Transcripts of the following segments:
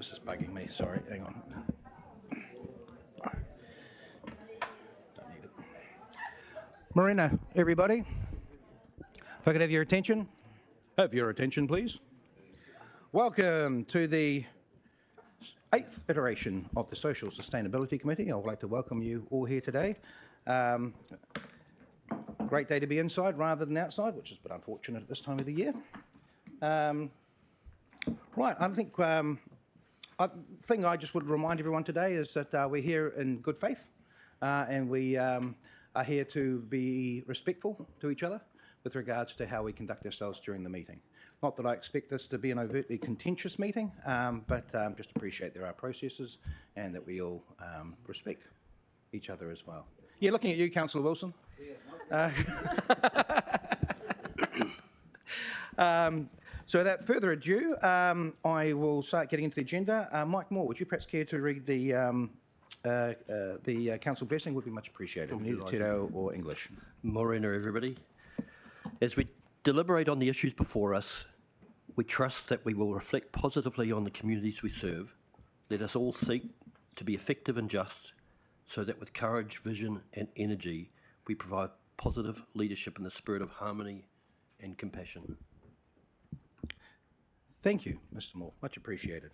This is bugging me. Sorry, hang on. Don't need it. Morena, everybody. If I could have your attention. Have your attention, please. Welcome to the 8th iteration of the Social Sustainability Committee. I would like to welcome you all here today. Great day to be inside rather than outside, which is a bit unfortunate at this time of the year. Right, I think thing I just would remind everyone today is that we're here in good faith and we are here to be respectful to each other with regards to how we conduct ourselves during the meeting. Not that I expect this to be an overtly contentious meeting, but just appreciate there are processes and that we all respect each other as well. Yeah, looking at you, Councillor Wilson. So without further ado, I will start getting into the agenda. Mike Moore, would you perhaps care to read the council blessing? Would be much appreciated. Either Te Reo or English. Morena, everybody. As we deliberate on the issues before us, we trust that we will reflect positively on the communities we serve. Let us all seek to be effective and just, so that with courage, vision and energy, we provide positive leadership in the spirit of harmony and compassion. Thank you, Mr. Moore. Much appreciated.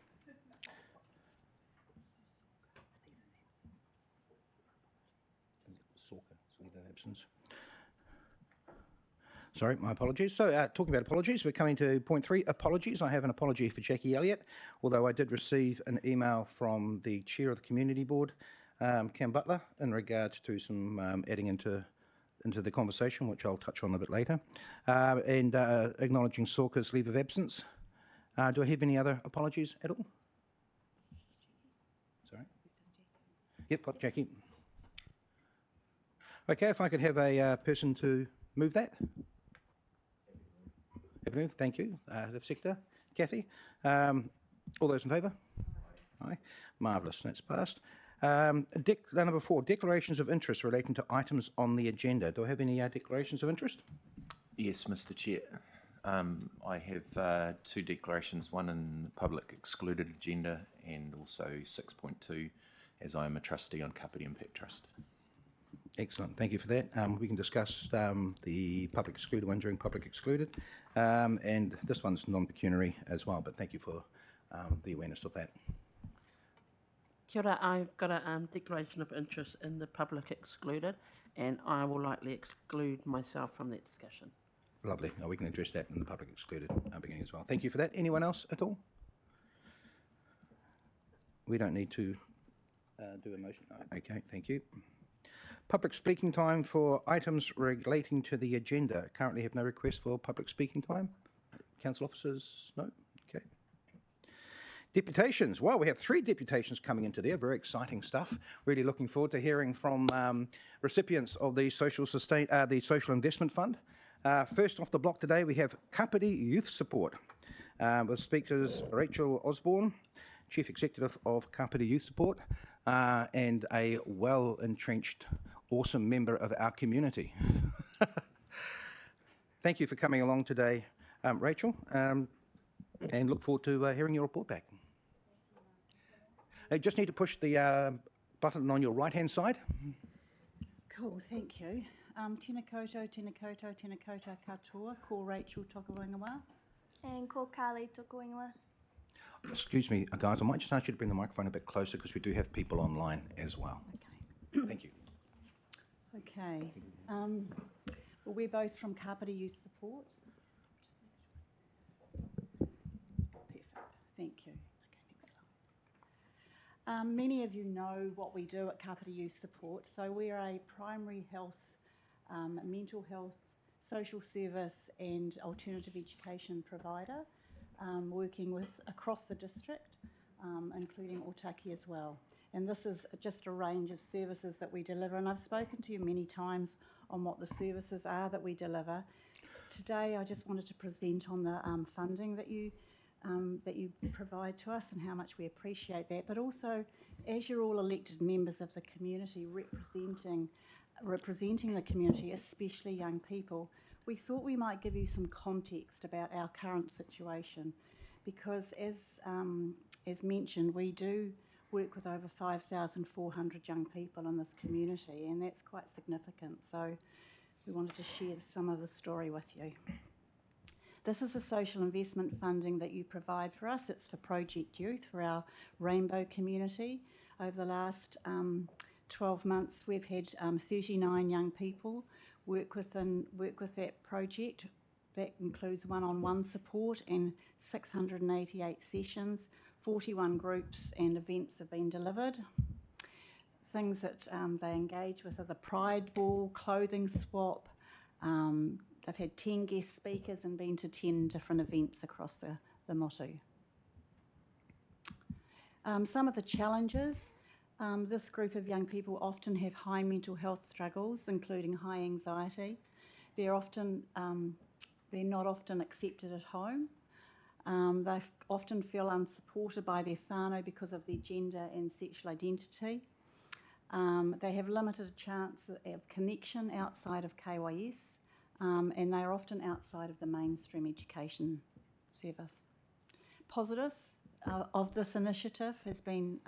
Sorry, my apologies. So, talking about apologies, we're coming to point 3, apologies. I have an apology for Jackie Elliott, although I did receive an email from the Chair of the Community Board, Cam Butler, in regards to some adding into the conversation, which I'll touch on a bit later, and acknowledging Sorka's leave of absence. Do I have any other apologies at all? Sorry? Yep, got Jackie. Okay, if I could have a person to move that. Thank you. The sector, Kathy. All those in favour? Aye. Marvellous, that's passed. Number 4, declarations of interest relating to items on the agenda. Do I have any declarations of interest? Yes, Mr. Chair. I have 2 declarations, one in the public excluded agenda and also 6.2 as I am a trustee on Kapiti Impact Trust. Excellent, thank you for that. We can discuss the public excluded one during public excluded, and this one's non-pecuniary as well, but thank you for the awareness of that. Kia ora, I've got a declaration of interest in the public excluded, and I will likely exclude myself from that discussion. Lovely. We can address that in the public excluded beginning as well. Thank you for that. Anyone else at all? We don't need to do a motion. Okay, thank you. Public speaking time for items relating to the agenda. Currently have no request for public speaking time. Council officers, no? Okay. Deputations. Well, we have 3 deputations coming into there. Very exciting stuff. Really looking forward to hearing from recipients of the Social Investment Fund. First off the block today, we have Kapiti Youth Support with speakers Rachel Osborne, Chief Executive of Kapiti Youth Support, and a well-entrenched, awesome member of our community. Thank you for coming along today, Rachel, and look forward to hearing your report back. You just need to push the button on your right-hand side. Cool, thank you. Tēnā koutou, tēnā koutou, tēnā koutou katoa, ko Rachel toka Wangawa. And ko Carly toka Wangawa. Excuse me, guys, I might just ask you to bring the microphone a bit closer because we do have people online as well. Okay. Thank you. Okay. Well, we're both from Kapiti Youth Support. Perfect. Thank you. Okay, next slide. Many of you know what we do at Kapiti Youth Support. So we're a primary health, mental health, social service and alternative education provider, working with across the district, including Otaki as well. And this is just a range of services that we deliver. And I've spoken to you many times on what the services are that we deliver. Today, I just wanted to present on the funding that you provide to us and how much we appreciate that. But also, as you're all elected members of the community representing the community, especially young people, we thought we might give you some context about our current situation because as mentioned, we do work with over 5,400 young people in this community, and that's quite significant. So we wanted to share some of the story with you. This is the social investment funding that you provide for us. It's for Project Youth, for our Rainbow community. Over the last 12 months, we've had 39 young people work with that project. That includes one-on-one support and 688 sessions. 41 groups and events have been delivered. Things that they engage with are the Pride Ball, clothing swap. They've had 10 guest speakers and been to 10 different events across the Motu. Some of the challenges. This group of young people often have high mental health struggles, including high anxiety. They're not often accepted at home. They often feel unsupported by their whānau because of their gender and sexual identity. They have limited chance of connection outside of KYS, and they are often outside of the mainstream education service. Positives of this initiative has been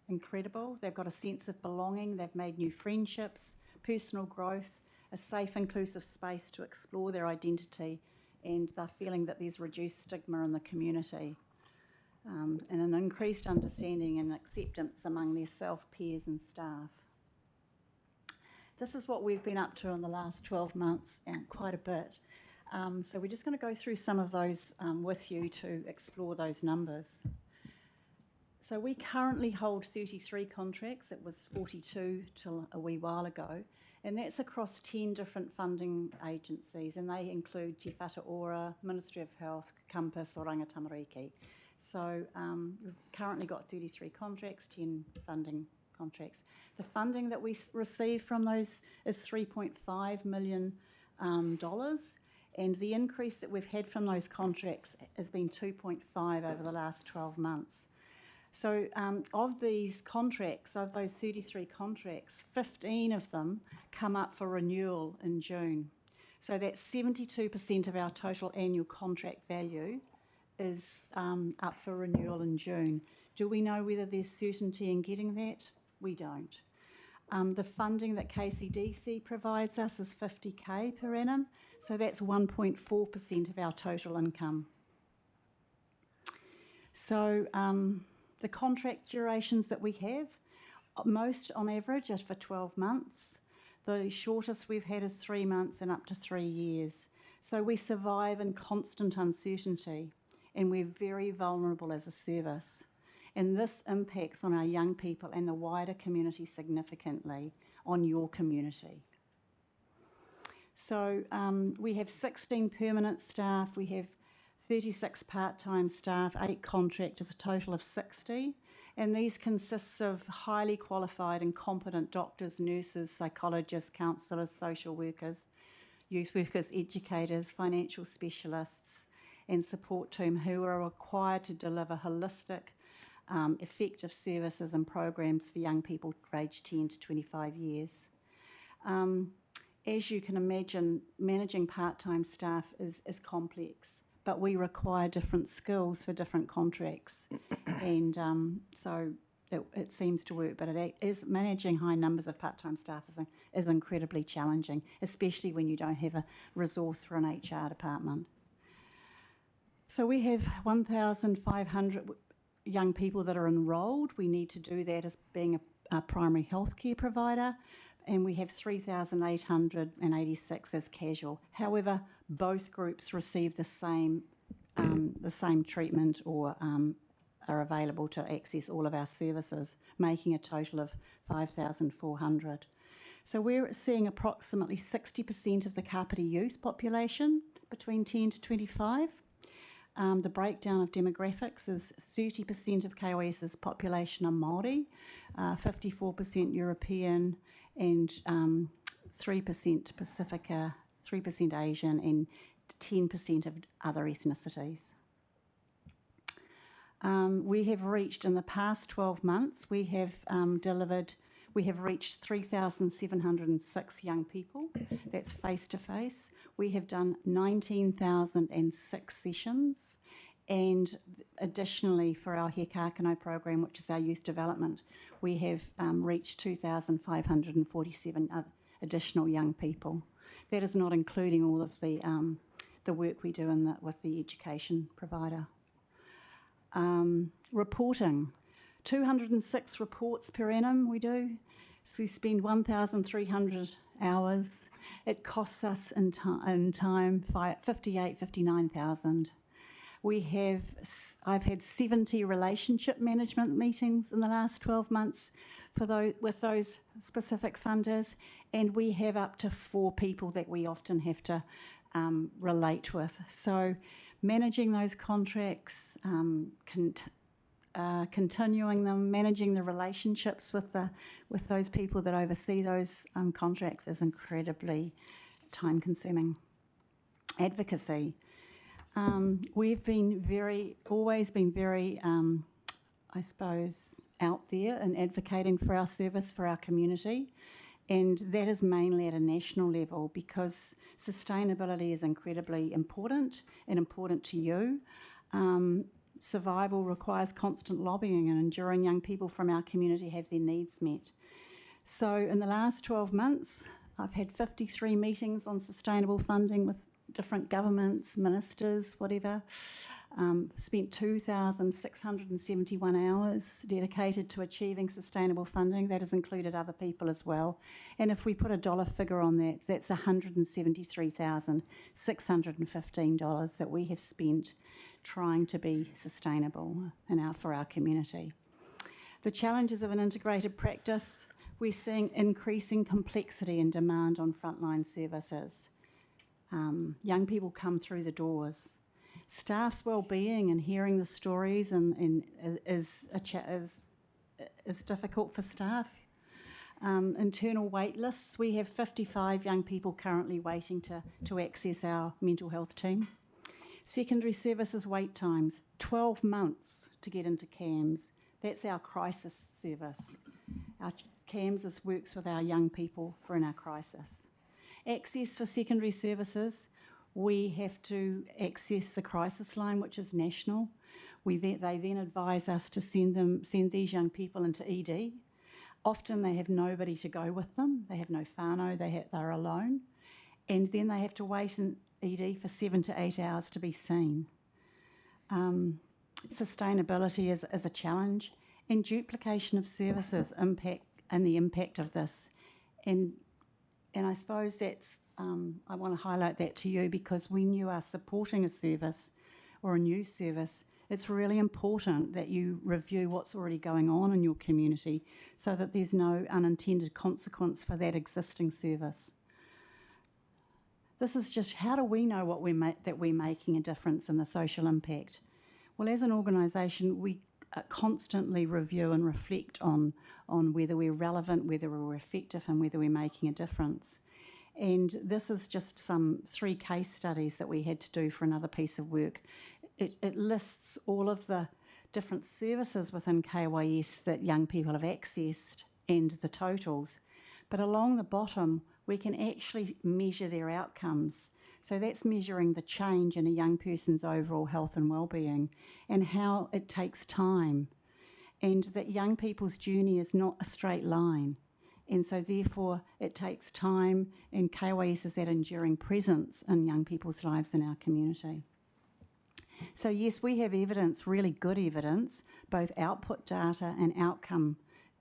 incredible. They've got a sense of belonging, they've made new friendships, personal growth, a safe, inclusive space to explore their identity, and they're feeling that there's reduced stigma in the community, and an increased understanding and acceptance among their self, peers and staff. This is what we've been up to in the last 12 months, and quite a bit. So we're just going to go through some of those with you to explore those numbers. So we currently hold 33 contracts. It was 42 till a wee while ago. And that's across 10 different funding agencies, and they include Te Whatu Ora, Ministry of Health, Campus, Oranga Tamariki. So we've currently got 33 contracts, 10 funding contracts. The funding that we receive from those is $3.5 million, and the increase that we've had from those contracts has been 2.5 over the last 12 months. So of these contracts, of those 33 contracts, 15 of them come up for renewal in June. So that's 72% of our total annual contract value is up for renewal in June. Do we know whether there's certainty in getting that? We don't. The funding that KCDC provides us is $50,000 per annum, so that's 1.4% of our total income. So the contract durations that we have, most on average are for 12 months. The shortest we've had is 3 months and up to 3 years. So we survive in constant uncertainty, and we're very vulnerable as a service. And this impacts on our young people and the wider community significantly, on your community. So we have 16 permanent staff, we have 36 part-time staff, 8 contractors, a total of 60. And these consist of highly qualified and competent doctors, nurses, psychologists, counsellors, social workers, youth workers, educators, financial specialists, and support team who are required to deliver holistic, effective services and programs for young people aged 10 to 25 years. As you can imagine, managing part-time staff is complex, but we require different skills for different contracts. And so it seems to work, but it is managing high numbers of part-time staff is incredibly challenging, especially when you don't have a resource for an HR department. So we have 1,500 young people that are enrolled. We need to do that as being a primary healthcare provider, and we have 3,886 as casual. However, both groups receive the same treatment or are available to access all of our services, making a total of 5,400. So we're seeing approximately 60% of the Kapiti youth population between 10 to 25. The breakdown of demographics is 30% of KOS's population are Māori, 54% European, and 3% Pacifica, 3% Asian, and 10% of other ethnicities. We have reached, in the past 12 months, we have reached 3,706 young people. That's face to face. We have done 19,006 sessions, And additionally, for our He Kākano program, which is our youth development, we have reached 2,547 additional young people. That is not including all of the work we do with the education provider. Reporting. 206 reports per annum we do. So we spend 1,300 hours. It costs us in time 59,000. I've had 70 relationship management meetings in the last 12 months with those specific funders, and we have up to 4 people that we often have to relate with. So managing those contracts, continuing them, managing the relationships with those people that oversee those contracts is incredibly time-consuming. Advocacy. We've always been very, I suppose, out there and advocating for our service, for our community, and that is mainly at a national level because sustainability is incredibly important and important to you. Survival requires constant lobbying, and enduring young people from our community have their needs met. So in the last 12 months, I've had 53 meetings on sustainable funding with different governments, ministers, whatever. Spent 2,671 hours dedicated to achieving sustainable funding. That has included other people as well. And if we put a dollar figure on that, that's $173,615 that we have spent trying to be sustainable for our community. The challenges of an integrated practice, we're seeing increasing complexity and demand on frontline services. Young people come through the doors. Staff's well-being and hearing the stories is difficult for staff. Internal wait lists, we have 55 young people currently waiting to access our mental health team. Secondary services wait times, 12 months to get into CAMS. That's our crisis service. Our CAMS works with our young people in our crisis. Access for secondary services, we have to access the crisis line, which is national. They then advise us to send these young people into ED. Often they have nobody to go with them. They have no whānau, they're alone. And then they have to wait in ED for 7 to 8 hours to be seen. Sustainability is a challenge, and duplication of services and the impact of this. And I suppose that's, I want to highlight that to you because when you are supporting a service or a new service, it's really important that you review what's already going on in your community so that there's no unintended consequence for that existing service. This is just, how do we know that we're making a difference in the social impact? Well, as an organisation, we constantly review and reflect on whether we're relevant, whether we're effective, and whether we're making a difference. And this is just 3 case studies that we had to do for another piece of work. It lists all of the different services within KYS that young people have accessed and the totals. But along the bottom, we can actually measure their outcomes. So that's measuring the change in a young person's overall health and well-being and how it takes time. And that young people's journey is not a straight line. And so therefore it takes time, and KYS is that enduring presence in young people's lives in our community. So yes, we have evidence, really good evidence, both output data and outcome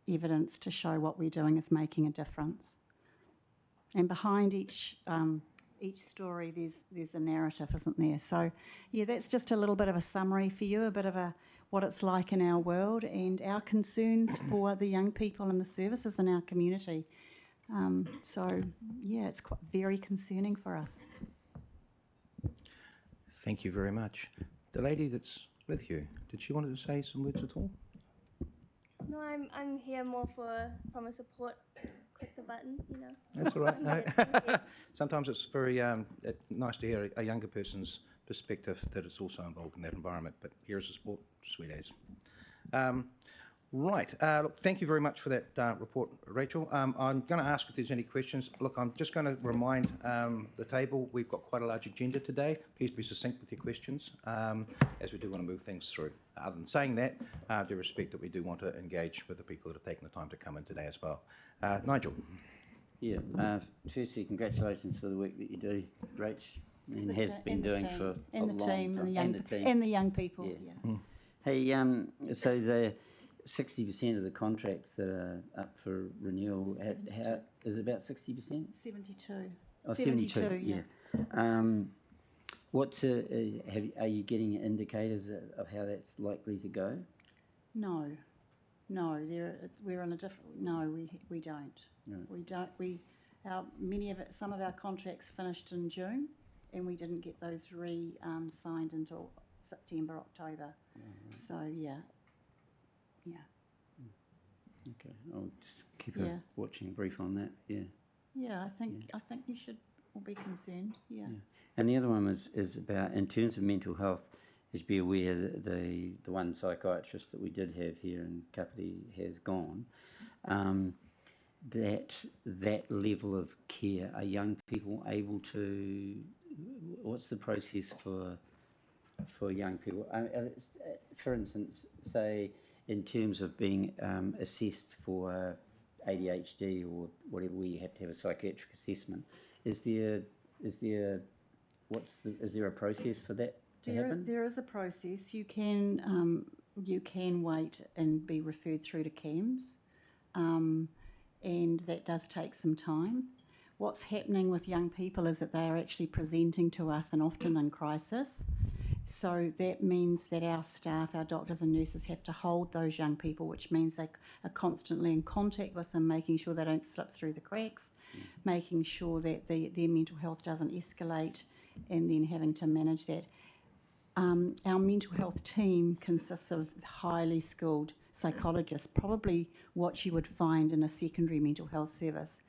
evidence to show what we're doing is making a difference. And behind each story, there's a narrative, isn't there? So, yeah, that's just a little bit of a summary for you, a bit of what it's like in our world and our concerns for the young people and the services in our community. So, yeah, it's very concerning for us. Thank you very much. The lady that's with you, did she want to say some words at all? No, I'm here more from a support. Click the button, you know. That's all right. No. Sometimes it's very nice to hear a younger person's perspective that is also involved in that environment. But here's a sport, sweet as. Right. Look, thank you very much for that report, Rachel. I'm going to ask if there's any questions. Look, I'm just going to remind the table we've got quite a large agenda today. Please be succinct with your questions, as we do want to move things through. Other than saying that, do respect that we do want to engage with the people that have taken the time to come in today as well. Nigel. Yeah, firstly, congratulations for the work that you do, Rach, and has been doing for a and the long team time. and the young and the young people. Yeah. Yeah. Hey, so the 60% of the contracts that are up for renewal, how is it about 60%? 72. Oh, 72, yeah. What's are you getting indicators of how that's likely to go? No, we're on a different. No, we don't. No. We don't. Some of our contracts finished in June, and we didn't get those signed until September, October. So yeah. Okay, I'll just keep Yeah. a watching brief on that. Yeah. Yeah, I think you should all be concerned. Yeah. And the other one is about, in terms of mental health, is be aware that the one psychiatrist that we did have here in Kapiti has gone. That level of care, are young people able to? What's the process for young people? For instance, say in terms of being assessed for ADHD or whatever, where you have to have a psychiatric assessment. Is there a process for that to happen? There is a process. You can wait and be referred through to CAMS, and that does take some time. What's happening with young people is that they are actually presenting to us and often in crisis. So that means that our staff, our doctors and nurses, have to hold those young people, which means they are constantly in contact with them, making sure they don't slip through the cracks, making sure that their mental health doesn't escalate, and then having to manage that. Our mental health team consists of highly skilled psychologists, probably what you would find in a secondary mental health service,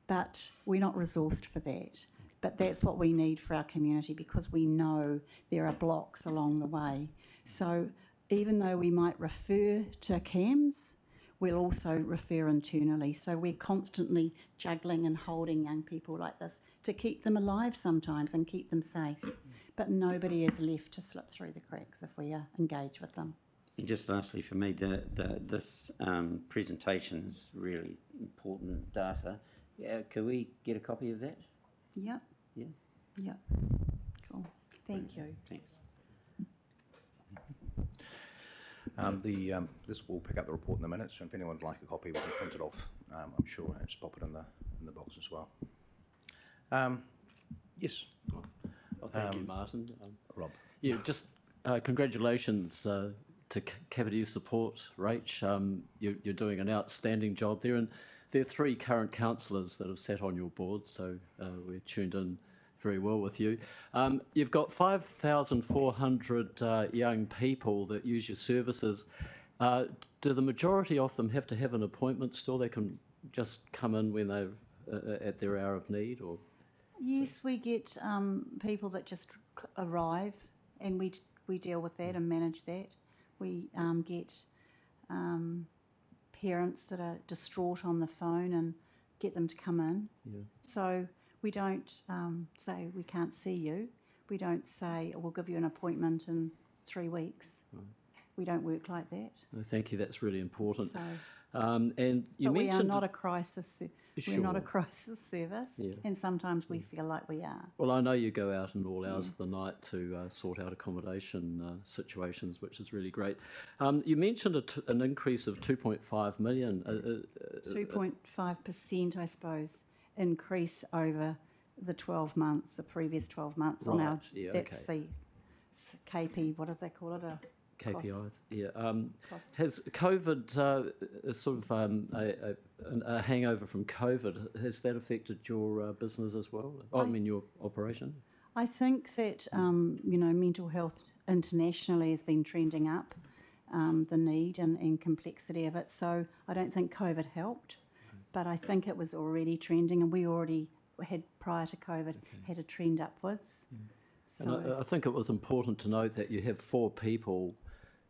but we're not resourced for that. But that's what we need for our community, because we know there are blocks along the way. So even though we might refer to CAMS, we'll also refer internally. So we're constantly juggling and holding young people like this to keep them alive sometimes and keep them safe. But nobody is left to slip through the cracks if we engage with them. And just lastly for me, this presentation is really important data. Can we get a copy of that? Yep. Yeah. Yep. Cool. Thank you. Thanks. This will pick up the report in a minute, so if anyone would like a copy, we can print it off, I'm sure, and just pop it in the box as well. Yes, Oh, thank you, Martin. Rob. Yeah, just congratulations to Kapiti Youth Support, Rach. You're doing an outstanding job there, and there are 3 current councillors that have sat on your board, so we're tuned in very well with you. You've got 5,400 young people that use your services. Do the majority of them have to have an appointment still? They can just come in when they're at their hour of need, or? Yes, we get people that just arrive, and we deal with that and manage that. We get parents that are distraught on the phone and get them to come in. Yeah. So we don't say we can't see you. We don't say we'll give you an appointment in 3 weeks. Right. We don't work like that. No, thank you. That's really important. So, And you but we are mentioned not a crisis. We're not a crisis service, Yeah. and sometimes we feel like we are. Well, I know you go out in all hours of the night to sort out accommodation situations, which is really great. You mentioned an increase of 2.5 million. 2.5%, I suppose, increase over the 12 months, the previous 12 months on our. Right, yeah, That's okay. the KP. What do they call it? A KPIs, yeah. cost. Has COVID, sort of a hangover from COVID, has that affected your business as well? I mean, your operation? I think that mental health internationally has been trending up, the need and complexity of it. So I don't think COVID helped, but I think it was already trending, and we already had, prior to COVID, had a trend upwards. And I think it was important to note that you have 4 people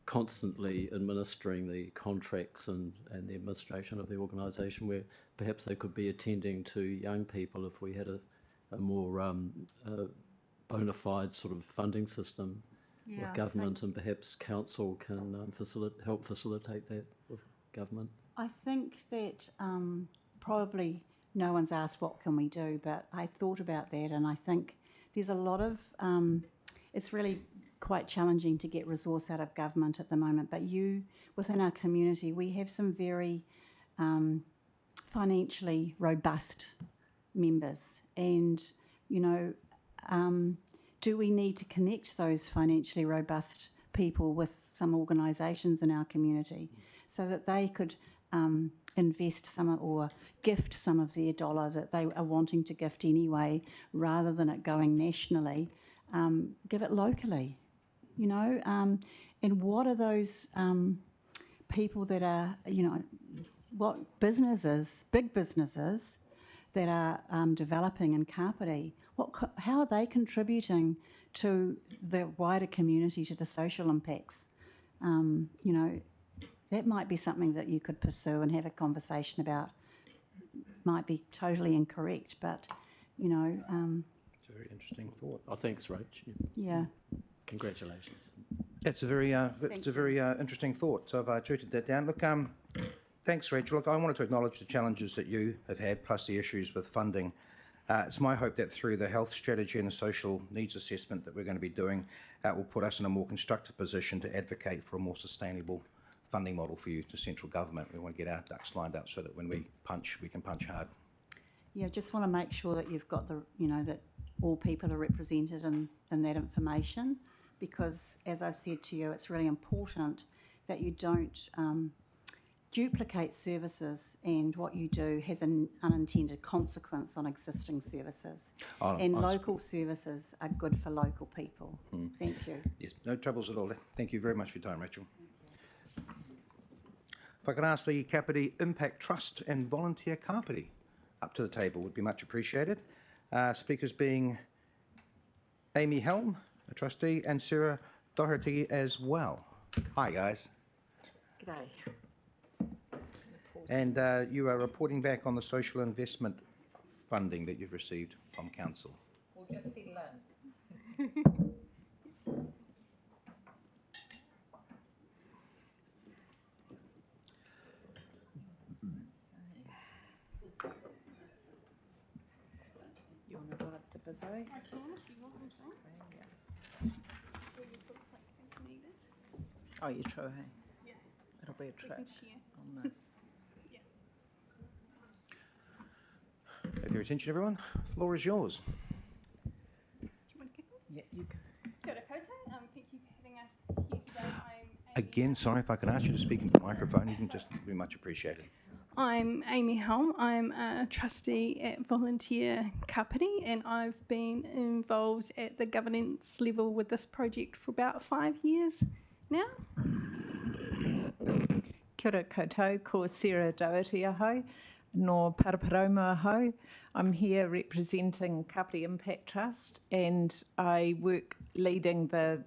constantly administering the contracts and the administration of the organisation, where perhaps they could be attending to young people if we had a more bona fide sort of funding system with government, and perhaps council can help facilitate that with government. I think that probably no one's asked what can we do, but I thought about that, and I think there's a lot of, it's really quite challenging to get resource out of government at the moment, but within our community, we have some very financially robust members, and, you know, do we need to connect those financially robust people with some organisations in our community so that they could invest some or gift some of their dollar that they are wanting to gift anyway, rather than it going nationally, give it locally, you know? And what are those people that are, you know, what businesses, big businesses that are developing in Kapiti, how are they contributing to the wider community, to the social impacts? You know, that might be something that you could pursue and have a conversation about. Might be totally incorrect, but, you know... It's a very interesting thought. Oh, thanks, Rach. Yeah. Congratulations. It's a very, interesting thought. So I've jotted that down. Look, thanks, Rachel. Look, I wanted to acknowledge the challenges that you have had, plus the issues with funding. It's my hope that through the health strategy and the social needs assessment that we're going to be doing, will put us in a more constructive position to advocate for a more sustainable funding model for you to central government. We want to get our ducks lined up so that when we punch, we can punch hard. Yeah, just want to make sure that you've got the, you know, that all people are represented in that information, because, as I've said to you, it's really important that you don't duplicate services, and what you do has an unintended consequence on existing services. Local services are good for local people. Thank you. Yes, no troubles at all. Thank you very much for your time, Rachel. If I could ask the Kapiti Impact Trust and Volunteer Kapiti up to the table, would be much appreciated. Speakers being Amy Helm, a trustee, and Sarah Doherty as well. Hi, guys. G'day. And you are reporting back on the social investment funding that you've received from council. We'll just settle in. You want to drive the bizzo? I can if you want me to. Oh, you're true, hey? Yeah. It'll be a We trick. can share. Oh, nice. Have your attention, everyone. Floor is yours. Do you want to kick off? Yeah, you can. Kia ora koutou. Thank you for having us here today. Again, sorry, if I could ask you to speak into the microphone, you can just be much appreciated. I'm Amy Helm. I'm a trustee at Volunteer Kapiti, and I've been involved at the governance level with this project for about 5 years now. Kia ora koutou, ko Sarah Doherty ahau, no Paraparaumu ahau. I'm here representing Kapiti Impact Trust, and I work leading the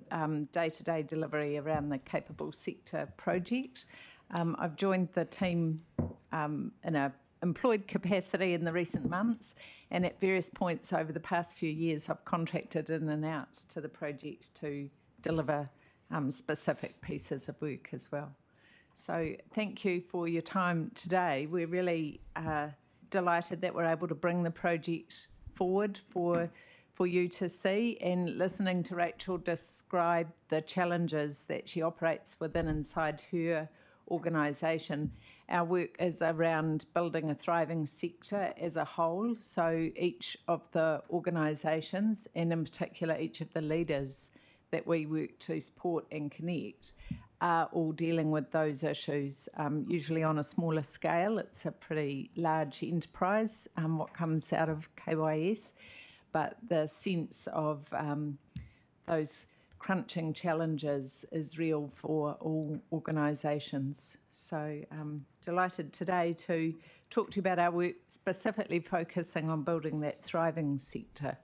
day-to-day delivery around the Capable Sector project. I've joined the team in an employed capacity in the recent months, and at various points over the past few years I've contracted in and out to the project to deliver specific pieces of work as well. So thank you for your time today. We're really delighted that we're able to bring the project forward for you to see, and listening to Rachel describe the challenges that she operates within inside her organisation. Our work is around building a thriving sector as a whole, so each of the organisations, and in particular each of the leaders that we work to support and connect, are all dealing with those issues, usually on a smaller scale. It's a pretty large enterprise, what comes out of KYS, but the sense of those crunching challenges is real for all organisations. So delighted today to talk to you about our work, specifically focusing on building that thriving sector.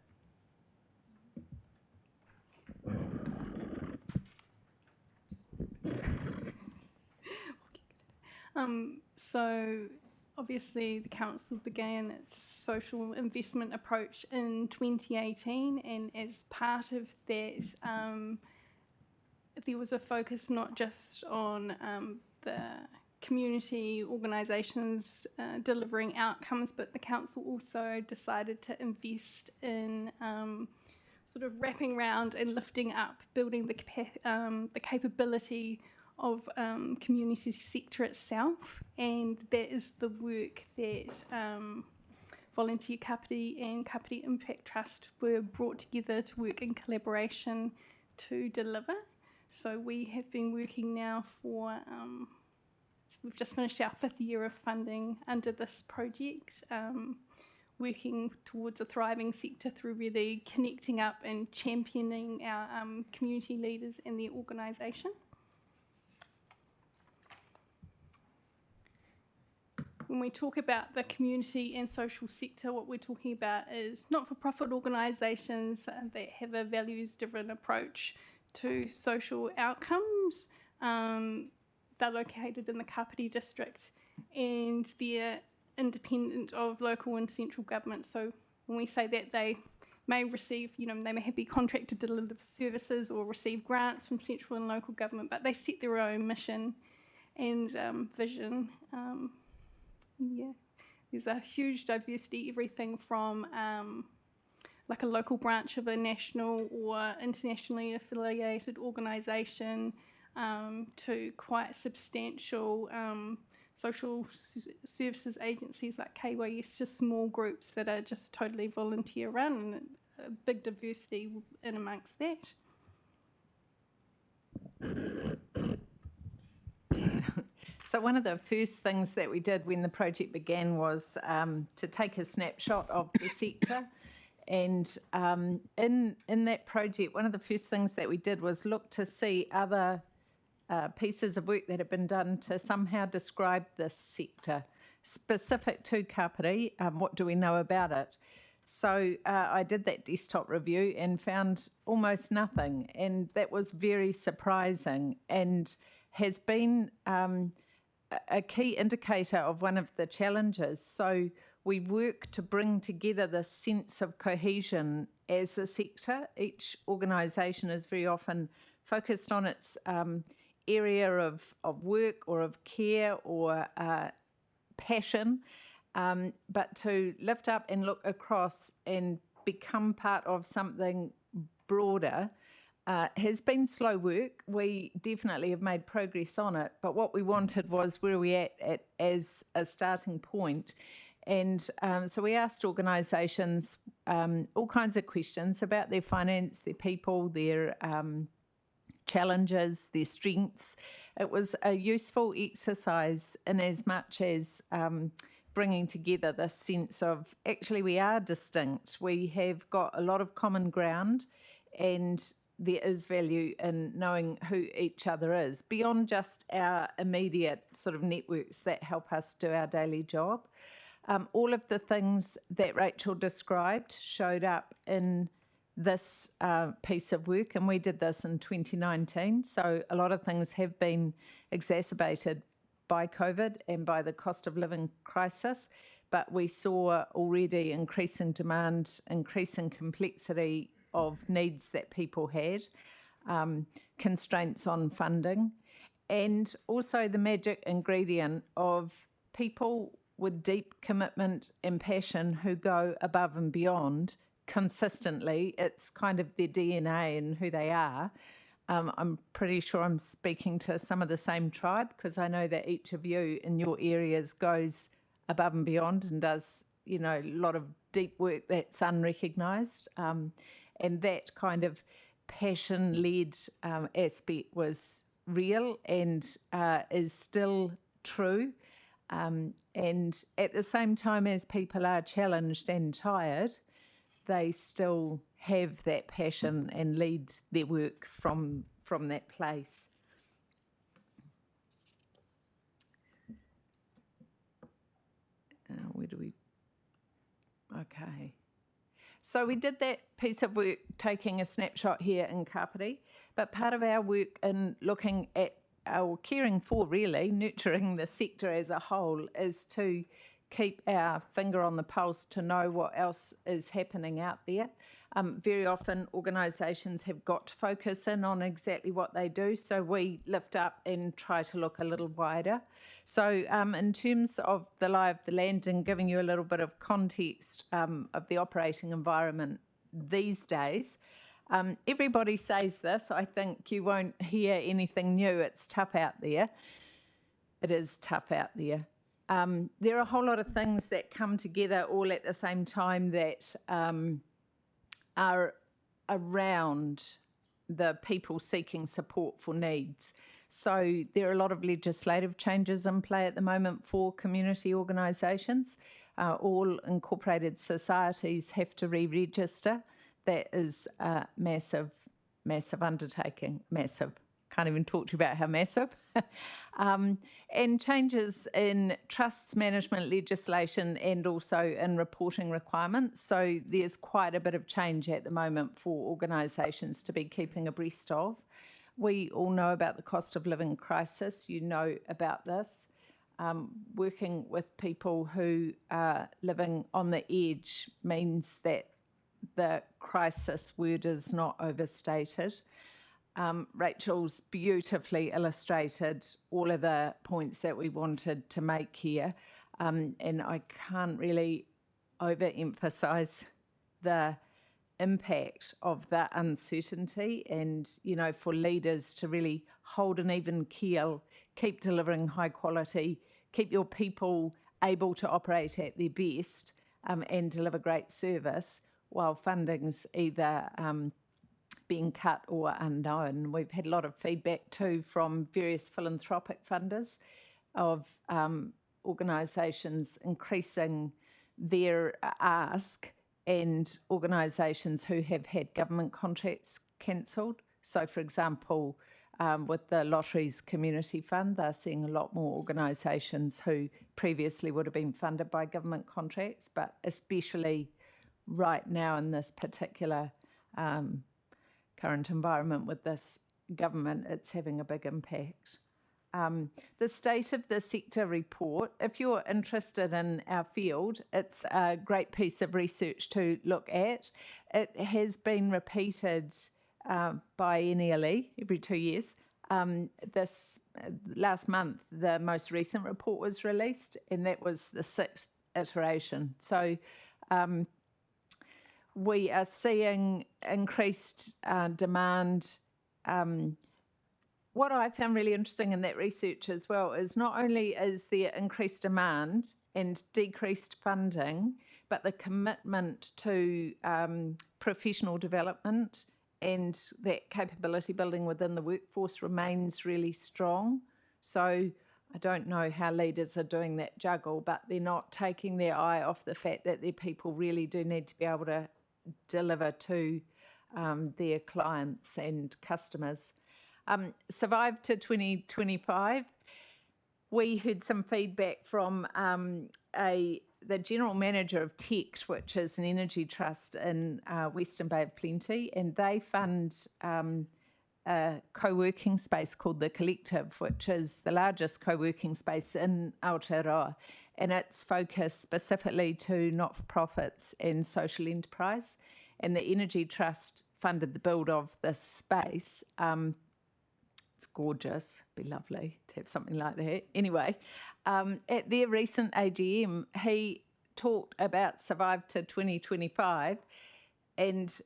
So obviously the council began its social investment approach in 2018, and as part of that, there was a focus not just on the community organisations delivering outcomes, but the council also decided to invest in sort of wrapping around and lifting up, building the capability of community sector itself, and that is the work that Volunteer Kapiti and Kapiti Impact Trust were brought together to work in collaboration to deliver. So we have been working now for, we've just finished our 5th year of funding under this project, working towards a thriving sector through really connecting up and championing our community leaders and their organisation. When we talk about the community and social sector, what we're talking about is not-for-profit organisations that have a values-driven approach to social outcomes. They're located in the Kapiti district and they're independent of local and central government. So when we say that, they may receive, they may be contracted to deliver services or receive grants from central and local government, but they set their own mission and vision. Yeah, there's a huge diversity, everything from like a local branch of a national or internationally affiliated organisation to quite substantial social services agencies like KYS, just small groups that are just totally volunteer run, and a big diversity in amongst that. So one of the first things that we did when the project began was to take a snapshot of the sector. And in that project, one of the first things that we did was look to see other pieces of work that had been done to somehow describe this sector, specific to Kapiti. What do we know about it? So I did that desktop review and found almost nothing. And that was very surprising and has been a key indicator of one of the challenges. So we work to bring together this sense of cohesion as a sector. Each organisation is very often focused on its area of work or of care or passion, but to lift up and look across and become part of something broader has been slow work. We definitely have made progress on it, but what we wanted was where we at as a starting point. And so we asked organisations all kinds of questions about their finance, their people, their challenges, their strengths. It was a useful exercise in as much as bringing together this sense of actually we are distinct. We have got a lot of common ground, and there is value in knowing who each other is beyond just our immediate sort of networks that help us do our daily job. All of the things that Rachel described showed up in this piece of work, and we did this in 2019. So a lot of things have been exacerbated by COVID and by the cost of living crisis, but we saw already increasing demand, increasing complexity of needs that people had, constraints on funding, and also the magic ingredient of people with deep commitment and passion who go above and beyond consistently. It's kind of their DNA and who they are. I'm pretty sure I'm speaking to some of the same tribe, because I know that each of you in your areas goes above and beyond and does, a lot of deep work that's unrecognised. And that kind of passion-led aspect was real and is still true. And at the same time as people are challenged and tired, they still have that passion and lead their work from that place. Where do we... Okay. So we did that piece of work taking a snapshot here in Kapiti, but part of our work in looking at or caring for really, nurturing the sector as a whole, is to keep our finger on the pulse to know what else is happening out there. Very often organisations have got to focus in on exactly what they do, so we lift up and try to look a little wider. So in terms of the lie of the land and giving you a little bit of context of the operating environment these days, everybody says this. I think you won't hear anything new. It's tough out there. It is tough out there. There are a whole lot of things that come together all at the same time that are around the people seeking support for needs. So there are a lot of legislative changes in play at the moment for community organisations. All incorporated societies have to re-register. That is a massive, massive undertaking. Massive. Can't even talk to you about how massive. And changes in trusts management legislation and also in reporting requirements. So there's quite a bit of change at the moment for organisations to be keeping abreast of. We all know about the cost of living crisis. You know about this. Working with people who are living on the edge means that the crisis word is not overstated. Rachel's beautifully illustrated all of the points that we wanted to make here, and I can't really overemphasize the impact of that uncertainty, and for leaders to really hold an even keel, keep delivering high quality, keep your people able to operate at their best, and deliver great service while funding's either being cut or unknown. We've had a lot of feedback too from various philanthropic funders of organisations increasing their ask, and organisations who have had government contracts cancelled. So for example, with the Lotteries Community Fund, they're seeing a lot more organisations who previously would have been funded by government contracts, but especially right now in this particular current environment with this government, it's having a big impact. The State of the Sector report, if you're interested in our field, it's a great piece of research to look at. It has been repeated by NELE every 2 years. This last month, the most recent report was released, and that was the 6th iteration. So we are seeing increased demand. What I found really interesting in that research as well is not only is there increased demand and decreased funding, but the commitment to professional development and that capability building within the workforce remains really strong. So I don't know how leaders are doing that juggle, but they're not taking their eye off the fact that their people really do need to be able to deliver to their clients and customers. Survive to 2025. We heard some feedback from the general manager of TECT, which is an energy trust in Western Bay of Plenty, and they fund a co-working space called The Collective, which is the largest co-working space in Aotearoa, and it's focused specifically to not-for-profits and social enterprise. And the Energy Trust funded the build of this space. It's gorgeous, be lovely to have something like that. Anyway, at their recent AGM, he talked about Survive to 2025 and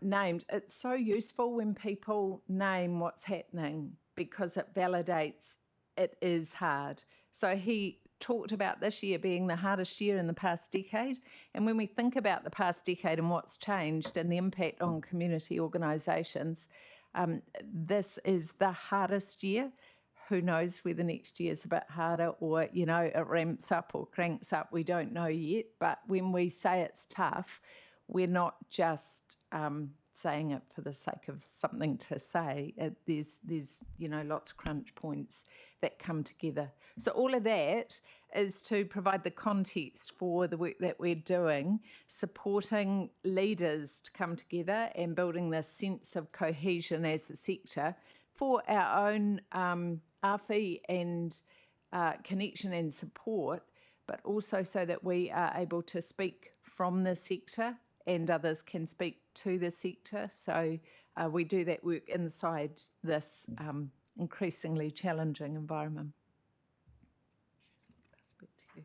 named, it's so useful when people name what's happening because it validates it is hard. So he talked about this year being the hardest year in the past decade. And when we think about the past decade and what's changed and the impact on community organisations, this is the hardest year. Who knows whether next year is a bit harder or, it ramps up or cranks up. We don't know yet. But when we say it's tough, we're not just saying it for the sake of something to say. There's lots of crunch points that come together. So all of that is to provide the context for the work that we're doing, supporting leaders to come together and building this sense of cohesion as a sector for our own awhi and connection and support, but also so that we are able to speak from the sector and others can speak to the sector. So we do that work inside this increasingly challenging environment. Back to you.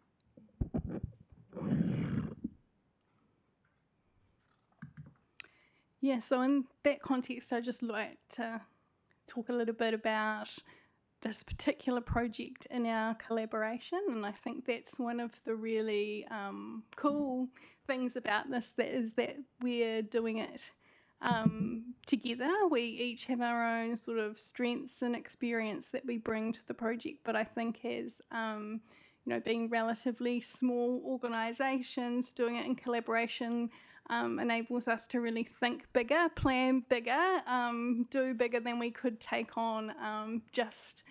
Yeah, so in that context, I'd just like to talk a little bit about this particular project in our collaboration, and I think that's one of the really cool things about this, that is that we're doing it together. We each have our own sort of strengths and experience that we bring to the project, but I think as being relatively small organisations, doing it in collaboration enables us to really think bigger, plan bigger, do bigger than we could take on just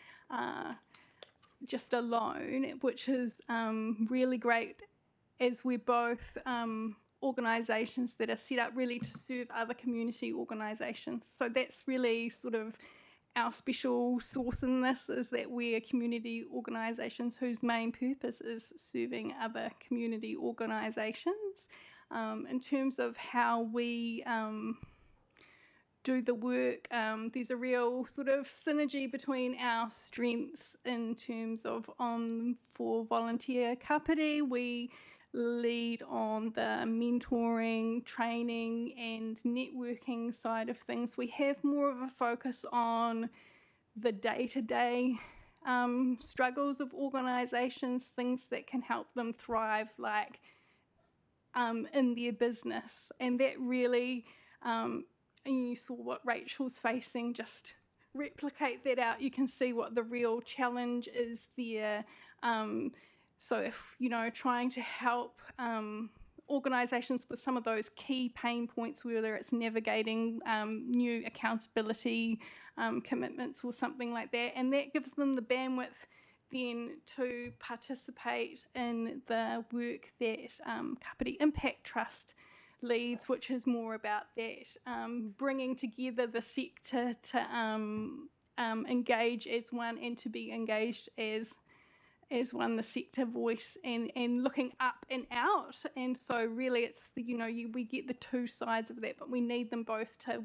alone, which is really great, as we're both organisations that are set up really to serve other community organisations. So that's really sort of our special sauce in this, is that we're community organisations whose main purpose is serving other community organisations. In terms of how we do the work, there's a real sort of synergy between our strengths in terms of for Volunteer Kapiti, we lead on the mentoring, training and networking side of things. We have more of a focus on the day-to-day struggles of organisations, things that can help them thrive, like in their business. And that really, and you saw what Rachel's facing, just replicate that out. You can see what the real challenge is there. So if, trying to help organisations with some of those key pain points, whether it's navigating new accountability commitments or something like that, and that gives them the bandwidth then to participate in the work that Kapiti Impact Trust leads, which is more about that, bringing together the sector to engage as one and to be engaged as one, the sector voice, and looking up and out. And so really it's, we get the two sides of that, but we need them both to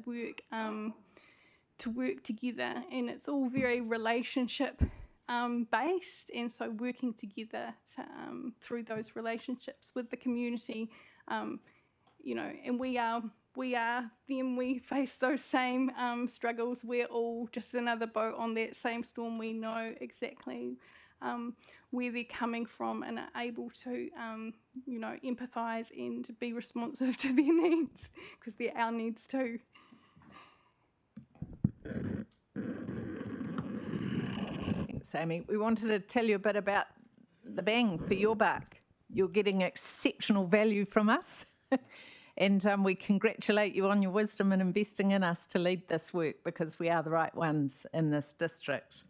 work together, and it's all very relationship based, and so working together to, through those relationships with the community, and we are them, we face those same struggles. We're all just another boat on that same storm. We know exactly where they're coming from and are able to empathise and be responsive to their needs, because they're our needs too. Thanks, Amy. We wanted to tell you a bit about the bang for your buck. You're getting exceptional value from us. And we congratulate you on your wisdom in investing in us to lead this work, because we are the right ones in this district.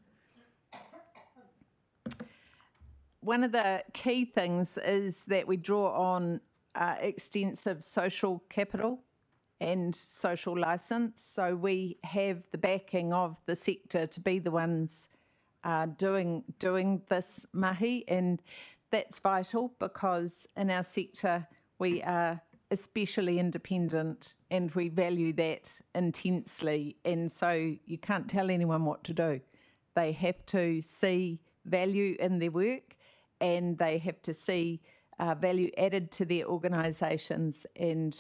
One of the key things is that we draw on extensive social capital and social licence. So we have the backing of the sector to be the ones doing this mahi, and that's vital, because in our sector we are especially independent and we value that intensely, and so you can't tell anyone what to do. They have to see value in their work, and they have to see value added to their organisations, and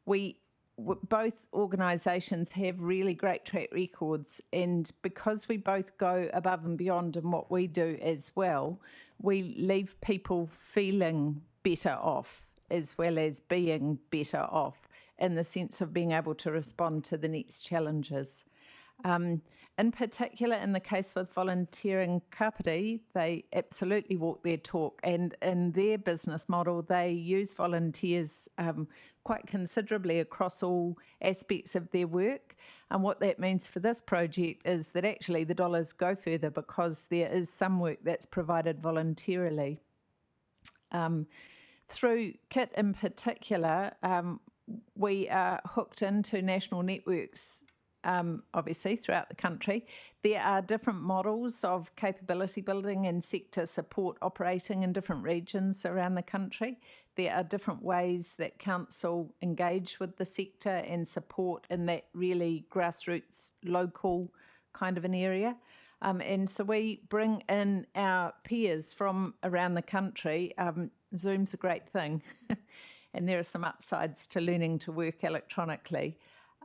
both organisations have really great track records, and because we both go above and beyond in what we do as well, we leave people feeling better off as well as being better off, in the sense of being able to respond to the next challenges. In particular, in the case with Volunteering Kapiti, they absolutely walk their talk, and in their business model, they use volunteers quite considerably across all aspects of their work. And what that means for this project is that actually the dollars go further, because there is some work that's provided voluntarily. Through KIT in particular, we are hooked into national networks obviously, throughout the country. There are different models of capability building and sector support operating in different regions around the country. There are different ways that council engage with the sector and support in that really grassroots, local kind of an area. And so we bring in our peers from around the country. Zoom's a great thing, and there are some upsides to learning to work electronically.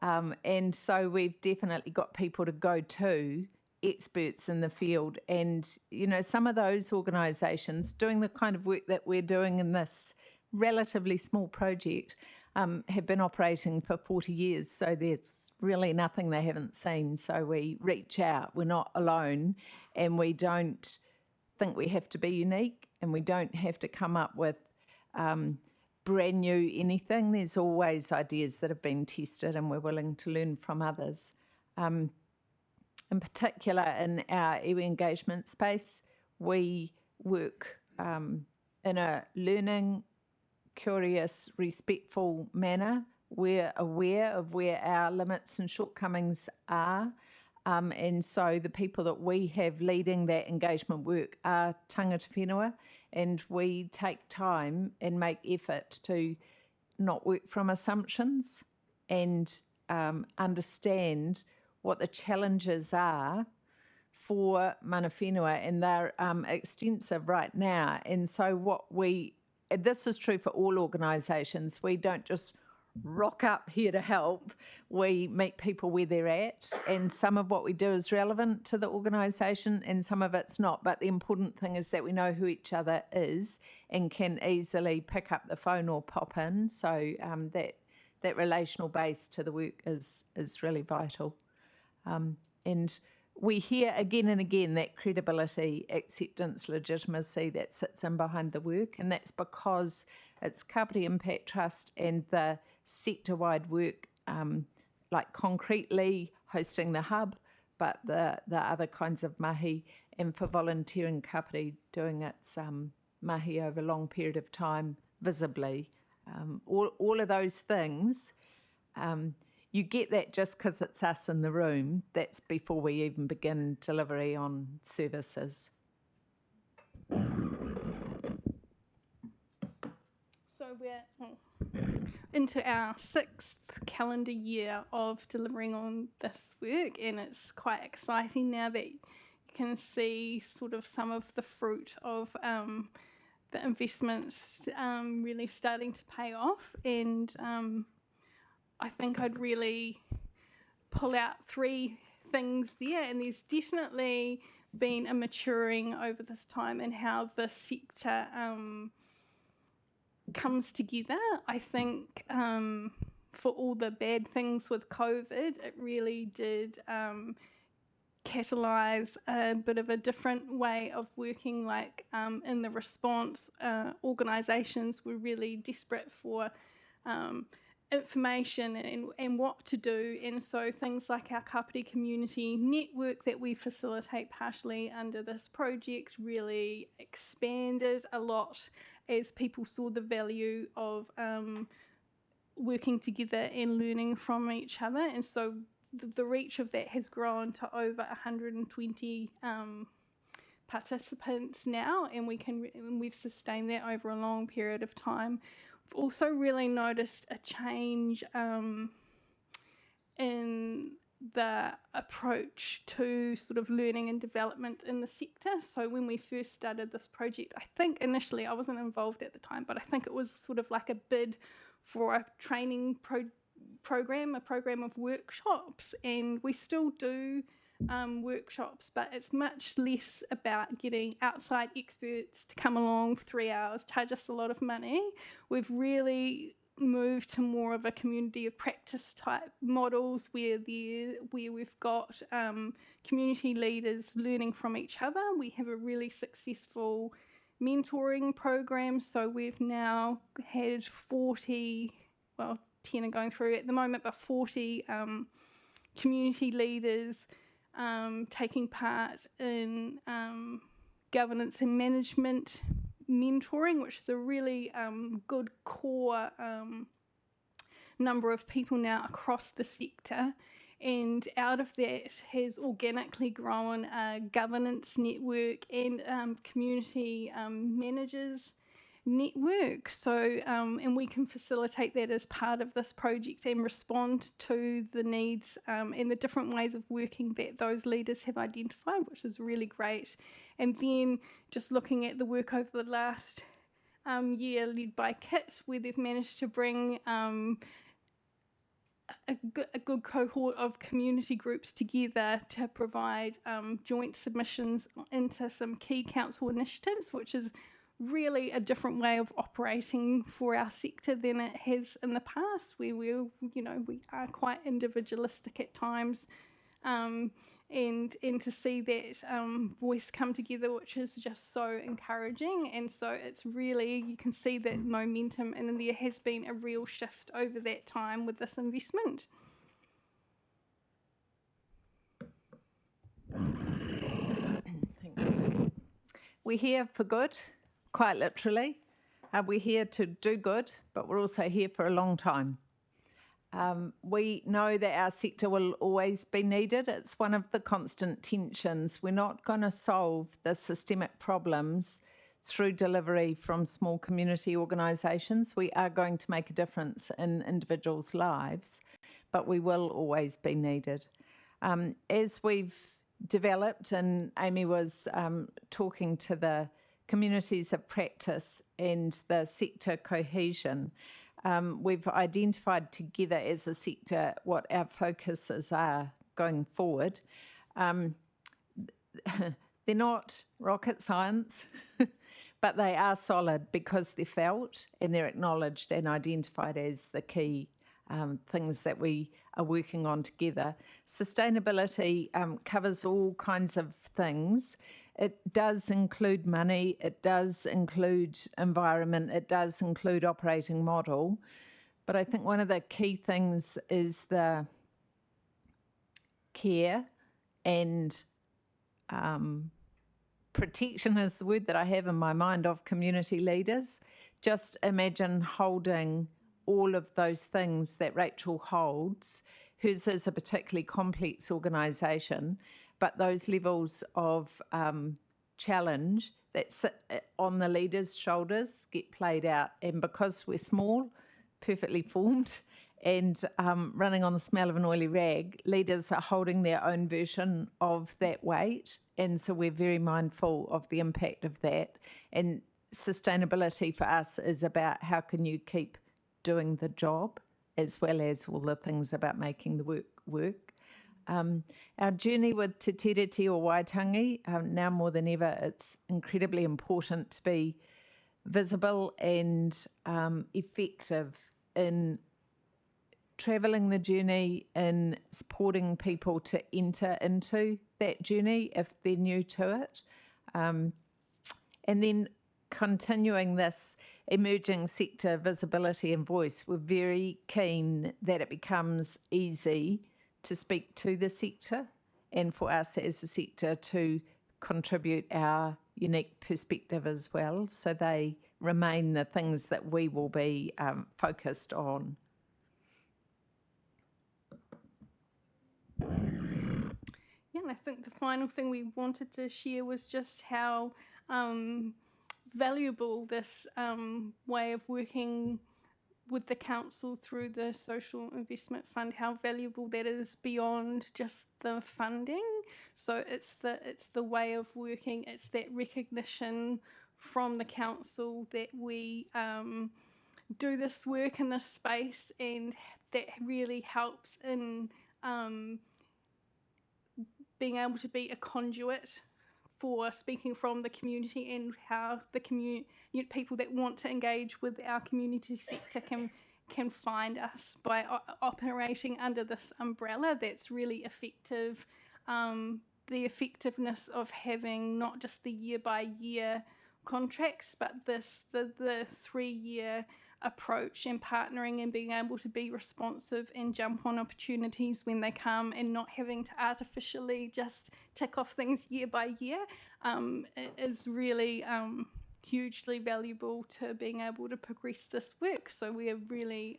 And so we've definitely got people to go to, experts in the field. And, you know, some of those organisations doing the kind of work that we're doing in this relatively small project have been operating for 40 years. So there's really nothing they haven't seen. So we reach out, we're not alone, and we don't think we have to be unique, and we don't have to come up with brand new anything. There's always ideas that have been tested, and we're willing to learn from others. In particular, in our iwi engagement space, we work in a learning, curious, respectful manner. We're aware of where our limits and shortcomings are. And so the people that we have leading that engagement work are tangata whenua, and we take time and make effort to not work from assumptions and understand what the challenges are for mana whenua, and they're extensive right now. And so this is true for all organisations. We don't just rock up here to help. We meet people where they're at, and some of what we do is relevant to the organisation and some of it's not. But the important thing is that we know who each other is and can easily pick up the phone or pop in. So that relational base to the work is really vital. And we hear again and again that credibility, acceptance, legitimacy that sits in behind the work, and that's because it's Kapiti Impact Trust and the sector-wide work, like concretely hosting the hub, but the other kinds of mahi, and for volunteering Kapiti doing its mahi over a long period of time visibly. All of those things, you get that just because it's us in the room. That's before we even begin delivery on services. So we're into our 6th calendar year of delivering on this work, and it's quite exciting now that you can see sort of some of the fruit of the investments really starting to pay off. And I think I'd really pull out 3 things there, and there's definitely been a maturing over this time in how the sector comes together. I think for all the bad things with COVID, it really did catalyse a bit of a different way of working. Like in the response, organisations were really desperate for information and what to do, and so things like our Kapiti Community Network that we facilitate partially under this project really expanded a lot as people saw the value of working together and learning from each other. And so the reach of that has grown to over 120 participants now, and we've sustained that over a long period of time. We've also really noticed a change in the approach to sort of learning and development in the sector. So when we first started this project, I think initially I wasn't involved at the time, but I think it was sort of like a bid for a training program, a program of workshops, and we still do workshops, but it's much less about getting outside experts to come along for 3 hours, charge us a lot of money. We've really moved to more of a community of practice type models where we've got community leaders learning from each other. We have a really successful mentoring program, so we've now had 40, well 10 are going through at the moment, but 40 community leaders taking part in governance and management mentoring, which is a really good core number of people now across the sector. And out of that has organically grown a governance network and community managers network. So, and we can facilitate that as part of this project and respond to the needs and the different ways of working that those leaders have identified, which is really great. And then just looking at the work over the last year led by KIT, where they've managed to bring a good cohort of community groups together to provide joint submissions into some key council initiatives, which is really a different way of operating for our sector than it has in the past, where we are quite individualistic at times, and to see that voice come together, which is just so encouraging. And so it's really, you can see that momentum, and there has been a real shift over that time with this investment. Thanks. We're here for good, quite literally. We're here to do good, but we're also here for a long time. We know that our sector will always be needed. It's one of the constant tensions. We're not going to solve the systemic problems through delivery from small community organisations. We are going to make a difference in individuals' lives, but we will always be needed. As we've developed, and Amy was talking to the communities of practice and the sector cohesion, we've identified together as a sector what our focuses are going forward. They're not rocket science, but they are solid because they're felt and they're acknowledged and identified as the key things that we are working on together. Sustainability covers all kinds of things. It does include money, it does include environment, it does include operating model. But I think one of the key things is the care and protection is the word that I have in my mind of community leaders. Just imagine holding all of those things that Rachel holds. Hers is a particularly complex organisation, but those levels of challenge that sit on the leaders' shoulders get played out. And because we're small, perfectly formed, and running on the smell of an oily rag, leaders are holding their own version of that weight. And so we're very mindful of the impact of that. And sustainability for us is about how can you keep doing the job, as well as all the things about making the work. Our journey with Te Tiriti o Waitangi, now more than ever, it's incredibly important to be visible and effective in travelling the journey, in supporting people to enter into that journey if they're new to it, and then continuing this emerging sector visibility and voice. We're very keen that it becomes easy to speak to the sector and for us as a sector to contribute our unique perspective as well, so they remain the things that we will be focused on. Yeah, and I think the final thing we wanted to share was just how valuable this way of working with the council through the Social Investment Fund, how valuable that is beyond just the funding. So it's the way of working, it's that recognition from the council that we do this work in this space, and that really helps in being able to be a conduit for speaking from the community, and how the people that want to engage with our community sector can find us by operating under this umbrella that's really effective. The effectiveness of having not just the year-by-year contracts, but the 3-year approach and partnering and being able to be responsive and jump on opportunities when they come, and not having to artificially just tick off things year by year is really hugely valuable to being able to progress this work. So we are really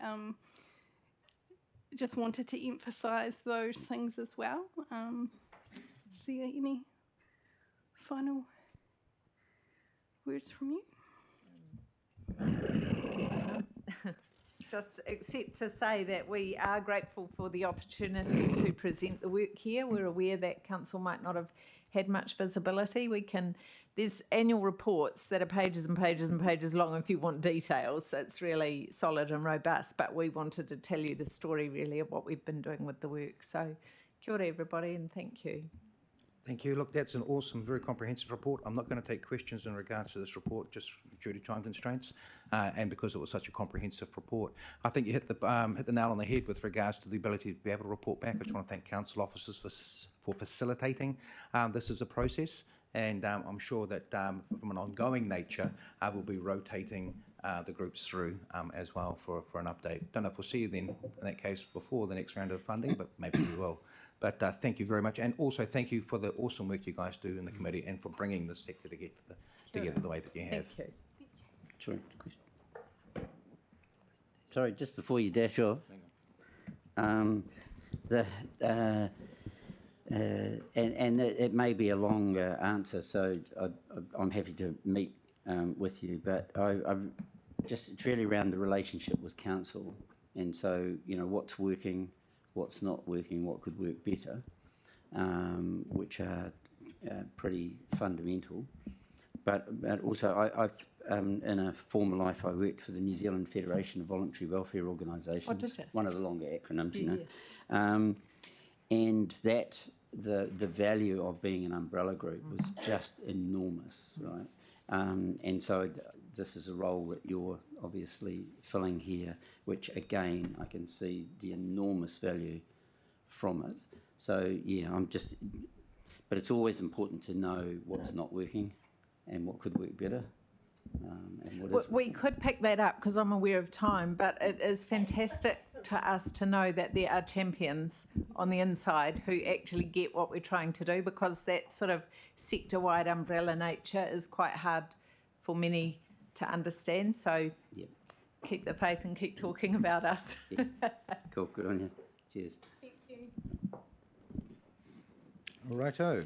just wanted to emphasise those things as well. See any final words from you? Just except to say that we are grateful for the opportunity to present the work here. We're aware that council might not have had much visibility. There's annual reports that are pages and pages and pages long if you want details. So it's really solid and robust, but we wanted to tell you the story really of what we've been doing with the work. So kia ora everybody and thank you. Thank you. Look, that's an awesome, very comprehensive report. I'm not going to take questions in regards to this report just due to time constraints and because it was such a comprehensive report. I think you hit the nail on the head with regards to the ability to be able to report back. I just want to thank council officers for facilitating this as a process. And I'm sure that from an ongoing nature, we'll be rotating the groups through as well for an update. Don't know if we'll see you then, in that case, before the next round of funding, but maybe we will. But thank you very much. And also thank you for the awesome work you guys do in the committee and for bringing this sector together the way that you have. Thank you. Sorry, sorry, just before you dash off, and it may be a long answer, so I'm happy to meet with you, but I'm just, it's really around the relationship with council, and so, you know, what's working, what's not working, what could work better, which are pretty fundamental. But also, I've in a former life, I worked for the New Zealand Federation of Voluntary Welfare Organisations. Oh, did you? One of the longer acronyms, you know. Yeah. And that the value of being an umbrella group was just enormous, right? And so this is a role that you're obviously filling here, which again I can see the enormous value from it. So yeah, but it's always important to know what's not working and what could work better. And what is We could pick that up because I'm aware of time, but it is fantastic to us to know that there are champions on the inside who actually get what we're trying to do, because that sort of sector-wide umbrella nature is quite hard for many to understand. So Yep. keep the faith and keep talking about us. Yeah. Cool, good on you. Cheers. Thank you. Righto.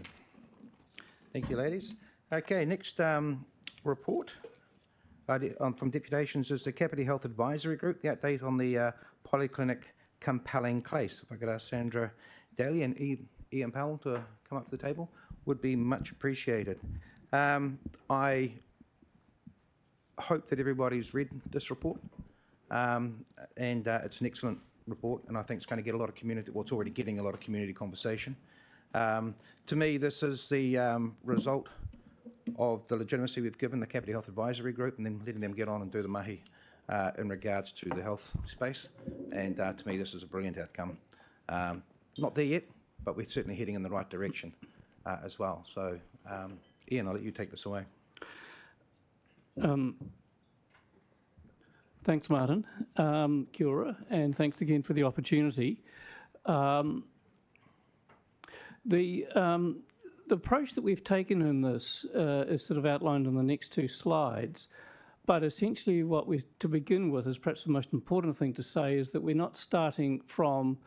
Thank you, ladies. Okay, next report from deputations is the Kapiti Health Advisory Group, the update on the polyclinic compelling case. If I could ask Sandra Daly and Ian Powell to come up to the table, would be much appreciated. I hope that everybody's read this report, and it's an excellent report, and I think it's going to get a lot of community, well, it's already getting a lot of community conversation. To me, this is the result of the legitimacy we've given the Kapiti Health Advisory Group and then letting them get on and do the mahi in regards to the health space. And to me, this is a brilliant outcome. Not there yet, but we're certainly heading in the right direction as well. So, Ian, I'll let you take this away. Thanks, Martin. Kia ora, and thanks again for the opportunity. The approach that we've taken in this is sort of outlined in the next two slides, but essentially what we to begin with is perhaps the most important thing to say is that we're not starting from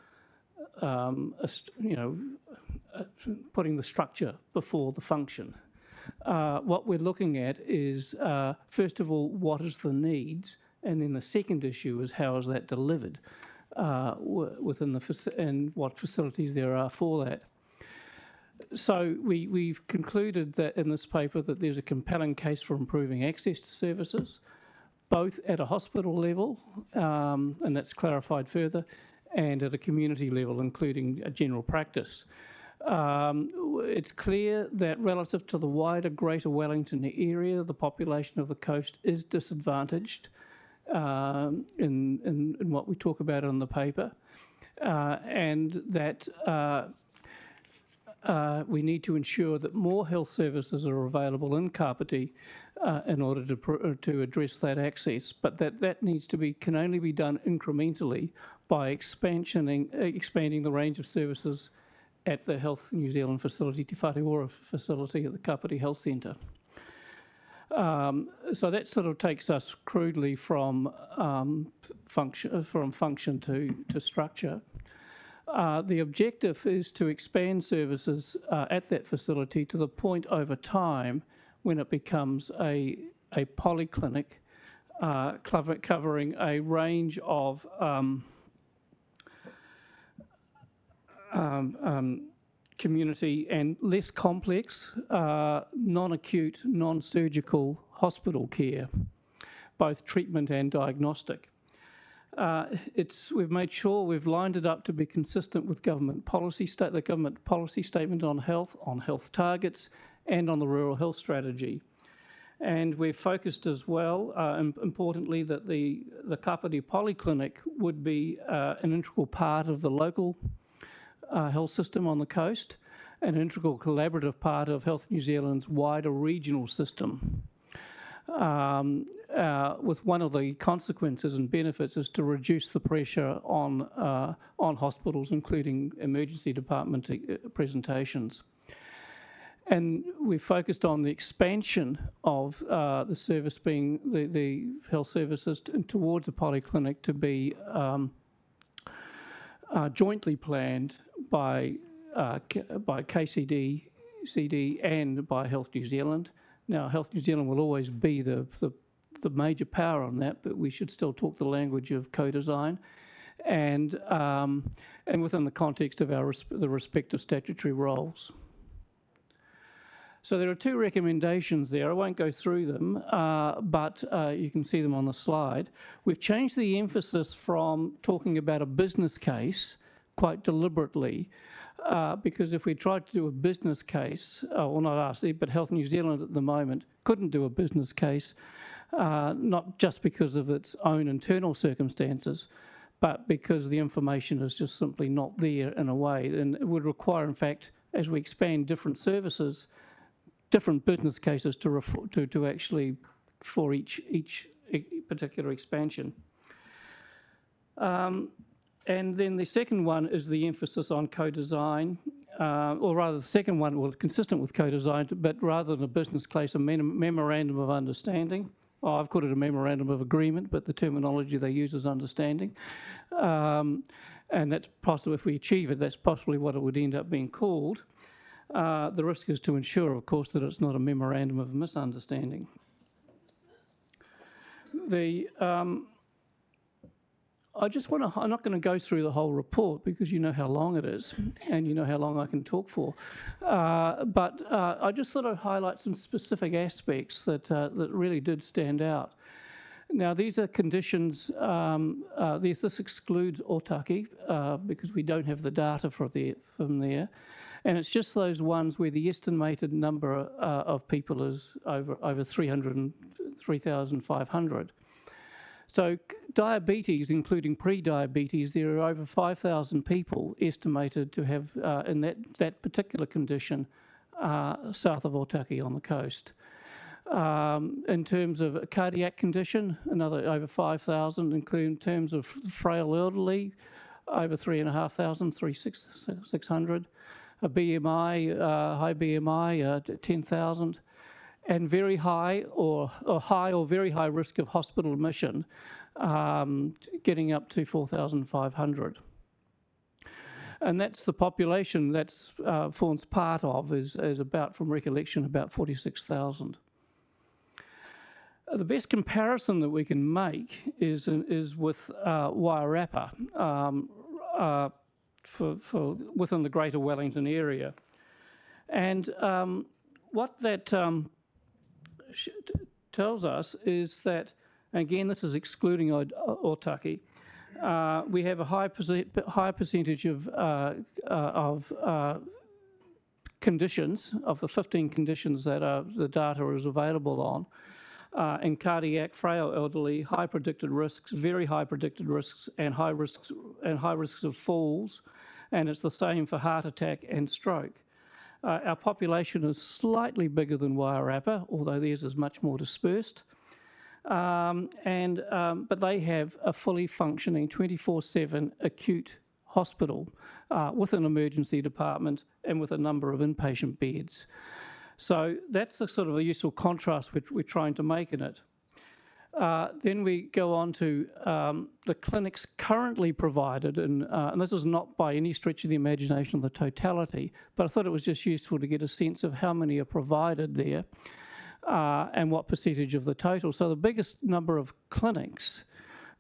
putting the structure before the function. What we're looking at is first of all, what is the needs, and then the second issue is how is that delivered within and what facilities there are for that. So we've concluded that in this paper that there's a compelling case for improving access to services, both at a hospital level, and that's clarified further, and at a community level, including a general practice. It's clear that relative to the wider Greater Wellington area, the population of the coast is disadvantaged in what we talk about in the paper, and that we need to ensure that more health services are available in Kapiti in order to address that access, but that needs to can only be done incrementally by expanding the range of services at the Health New Zealand facility, Te Whare Ora facility at the Kapiti Health Centre. So that sort of takes us crudely from function to structure. The objective is to expand services at that facility to the point over time when it becomes a polyclinic covering a range of community and less complex, non-acute, non-surgical hospital care, both treatment and diagnostic. We've made sure we've lined it up to be consistent with government policy, the government policy statement on health targets, and on the rural health strategy. And we've focused as well, importantly, that the Kapiti Polyclinic would be an integral part of the local health system on the coast, an integral collaborative part of Health New Zealand's wider regional system. With one of the consequences and benefits is to reduce the pressure on hospitals, including emergency department presentations. And we focused on the expansion of the service being the health services towards a polyclinic to be jointly planned by KCD, CD, and by Health New Zealand. Now, Health New Zealand will always be the major power on that, but we should still talk the language of co-design, and within the context of the respective statutory roles. So there are two recommendations there. I won't go through them, but you can see them on the slide. We've changed the emphasis from talking about a business case quite deliberately, because if we tried to do a business case, well, not us, but Health New Zealand at the moment couldn't do a business case, not just because of its own internal circumstances, but because the information is just simply not there in a way. And it would require, in fact, as we expand different services, different business cases to actually for each particular expansion. And then the second one is the emphasis on co-design, or rather the second one was consistent with co-design, but rather than a business case, a memorandum of understanding. Oh, I've called it a memorandum of agreement, but the terminology they use is understanding. And that's possible, if we achieve it, that's possibly what it would end up being called. The risk is to ensure, of course, that it's not a memorandum of misunderstanding. I just want to, I'm not going to go through the whole report because you know how long it is and you know how long I can talk for. But I just thought I'd highlight some specific aspects that really did stand out. Now, these are conditions, this excludes Otaki because we don't have the data from there. And it's just those ones where the estimated number of people is over 3,500. So diabetes, including pre-diabetes, there are over 5,000 people estimated to have in that particular condition south of Otaki on the coast. In terms of a cardiac condition, another over 5,000, including in terms of frail elderly, over 3,500, 600. A BMI, high BMI, 10,000. And very high or very high risk of hospital admission, getting up to 4,500. And that's the population that's forms part of is about, from recollection, about 46,000. The best comparison that we can make is with Wairarapa for within the Greater Wellington area, and what that tells us is that, again, this is excluding Otaki, we have a high percentage of conditions, of the 15 conditions that the data is available on, in cardiac, frail elderly, high predicted risks, very high predicted risks, and high risks of falls, and it's the same for heart attack and stroke. Our population is slightly bigger than Wairarapa, although theirs is much more dispersed. But they have a fully functioning 24/7 acute hospital with an emergency department and with a number of inpatient beds. So that's the sort of a useful contrast which we're trying to make in it. Then we go on to the clinics currently provided, and this is not by any stretch of the imagination the totality, but I thought it was just useful to get a sense of how many are provided there and what percentage of the total. So the biggest number of clinics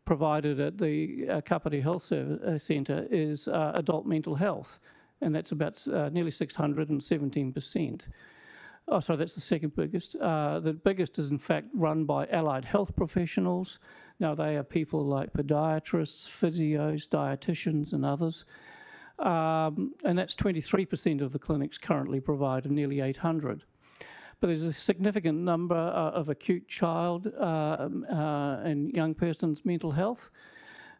provided at the Kapiti Health Centre is adult mental health, and that's about nearly 617%. Oh, sorry, that's the second biggest. The biggest is in fact run by allied health professionals. Now they are people like podiatrists, physios, dietitians and others. And that's 23% of the clinics currently provided, nearly 800. But there's a significant number of acute child and young persons' mental health